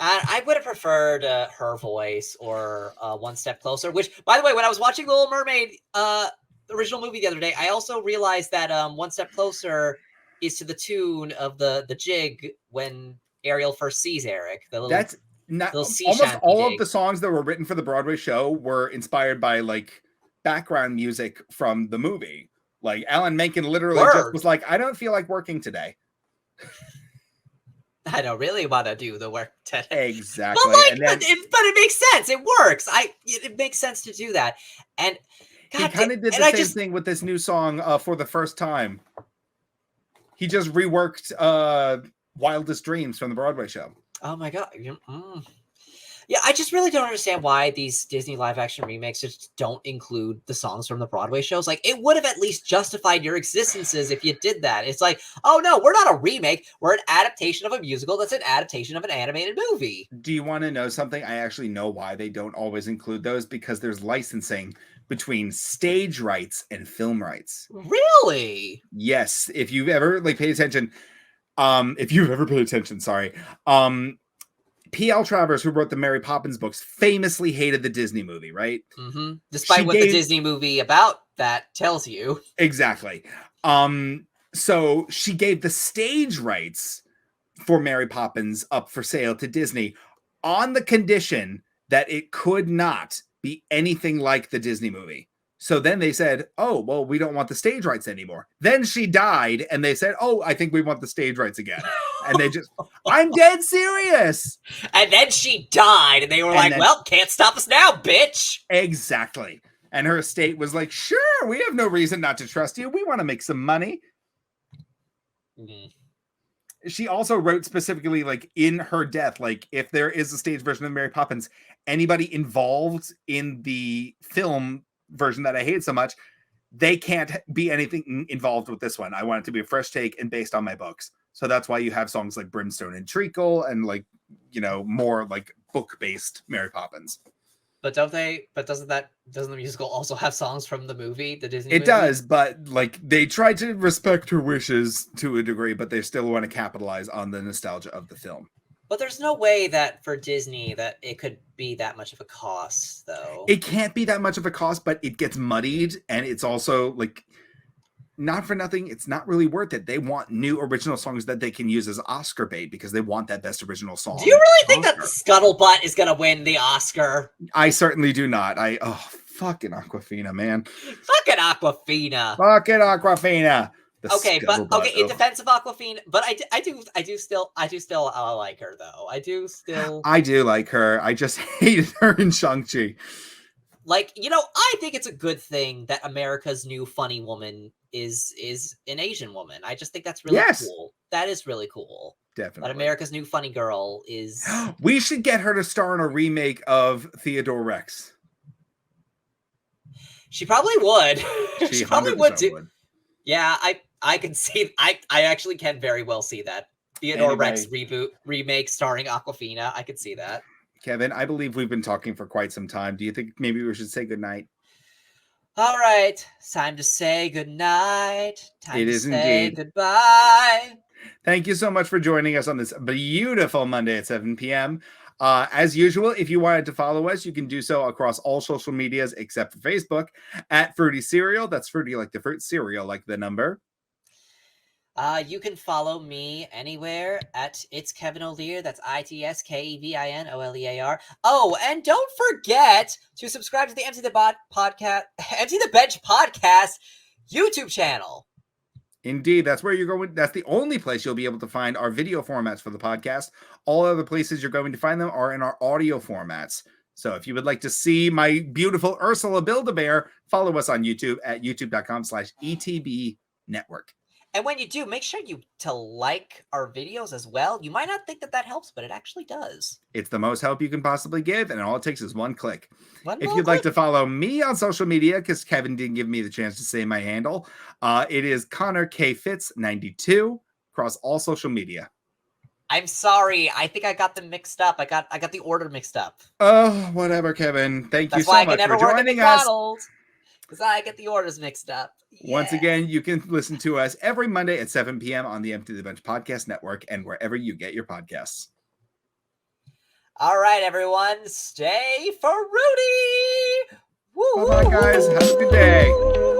I would have preferred her voice or One Step Closer, which, by the way, when I was watching The Little Mermaid, the original movie the other day, I also realized that One Step Closer is to the tune of the jig when Ariel first sees Eric. That's not little sea almost shanty all jig. of the songs that were written for the Broadway show were inspired by like background music from the movie. Like Alan Menken literally just was like, I don't feel like working today. I don't really want to do the work today. Exactly. But like, but it makes sense. It works. It makes sense to do that. And he kind of did the same thing with this new song for the first time. He just reworked Wildest Dreams from the Broadway show. Oh my God. Yeah, I just really don't understand why these Disney live action remakes just don't include the songs from the Broadway shows. Like, it would have at least justified your existences if you did that. It's like, oh no, we're not a remake. We're an adaptation of a musical that's an adaptation of an animated movie. Do you want to know something? I actually know why they don't always include those, because there's licensing between stage rights and film rights. Really? Yes. If you've ever paid attention, sorry. P.L. Travers, who wrote the Mary Poppins books, famously hated the Disney movie, right? Mm-hmm. Despite what the Disney movie about that tells you. Exactly. So she gave the stage rights for Mary Poppins up for sale to Disney on the condition that it could not be anything like the Disney movie. So then they said, oh, well, we don't want the stage rights anymore. Then she died, and they said, oh, I think we want the stage rights again. And they just, I'm dead serious. And then she died, and they were like, well, can't stop us now, bitch. Exactly. And her estate was like, sure, we have no reason not to trust you. We want to make some money. Mm. She also wrote specifically, like, in her death, like, if there is a stage version of Mary Poppins, anybody involved in the film version that I hate so much, they can't be anything involved with this one. I want it to be a fresh take and based on my books. So that's why you have songs like Brimstone and Treacle and, like, you know, more like book-based Mary Poppins. But doesn't the musical also have songs from the movie, the Disney movie? It does, but like they try to respect her wishes to a degree, but they still want to capitalize on the nostalgia of the film. But there's no way that for Disney that it could be that much of a cost, though. It can't be that much of a cost, but it gets muddied, and it's also like, not for nothing, it's not really worth it. They want new original songs that they can use as Oscar bait because they want that best original song. Do you really think that Scuttlebutt is going to win the Oscar? I certainly do not. Fucking Awkwafina, man. Fucking Awkwafina. Fucking Awkwafina. In defense of Awkwafina, but I do still like her though. I do like her. I just hated her in Shang-Chi. Like, you know, I think it's a good thing that America's new funny woman is an Asian woman. I just think that's really cool. That is really cool. Definitely. That America's new funny girl is. We should get her to star in a remake of Theodore Rex. She probably would. She probably would too. Would. Yeah, I can see. I actually can very well see that Theodore Rex remake starring Awkwafina. I could see that. Kevin, I believe we've been talking for quite some time. Do you think maybe we should say goodnight? All right. Time to say goodnight. It is indeed. Goodbye. Thank you so much for joining us on this beautiful Monday at 7 p.m. As usual, if you wanted to follow us, you can do so across all social medias except for Facebook at Fruity Cereal. That's fruity like the fruit, cereal like the number. You can follow me anywhere at It's Kevin O'Lear. That's ITSKEVINOLEAR. Oh, and don't forget to subscribe to the Empty the Bench podcast YouTube channel. Indeed, that's where you're going. That's the only place you'll be able to find our video formats for the podcast. All other places you're going to find them are in our audio formats. So if you would like to see my beautiful Ursula Build-A-Bear, follow us on YouTube at youtube.com/ETB Network. And when you do, make sure to like our videos as well. You might not think that helps, but it actually does. It's the most help you can possibly give, and all it takes is one click. If you'd like to follow me on social media, because Kevin didn't give me the chance to say my handle, it is Connor K. Fitz 92 across all social media. I'm sorry. I think I got them mixed up. I got the order mixed up. Oh, whatever, Kevin. Thank you so much for joining us. Because I get the orders mixed up. Yeah. Once again, you can listen to us every Monday at 7 p.m. on the Empty the Bench Podcast Network and wherever you get your podcasts. All right, everyone, stay fruity. Woo! Bye-bye, guys. Have a good day.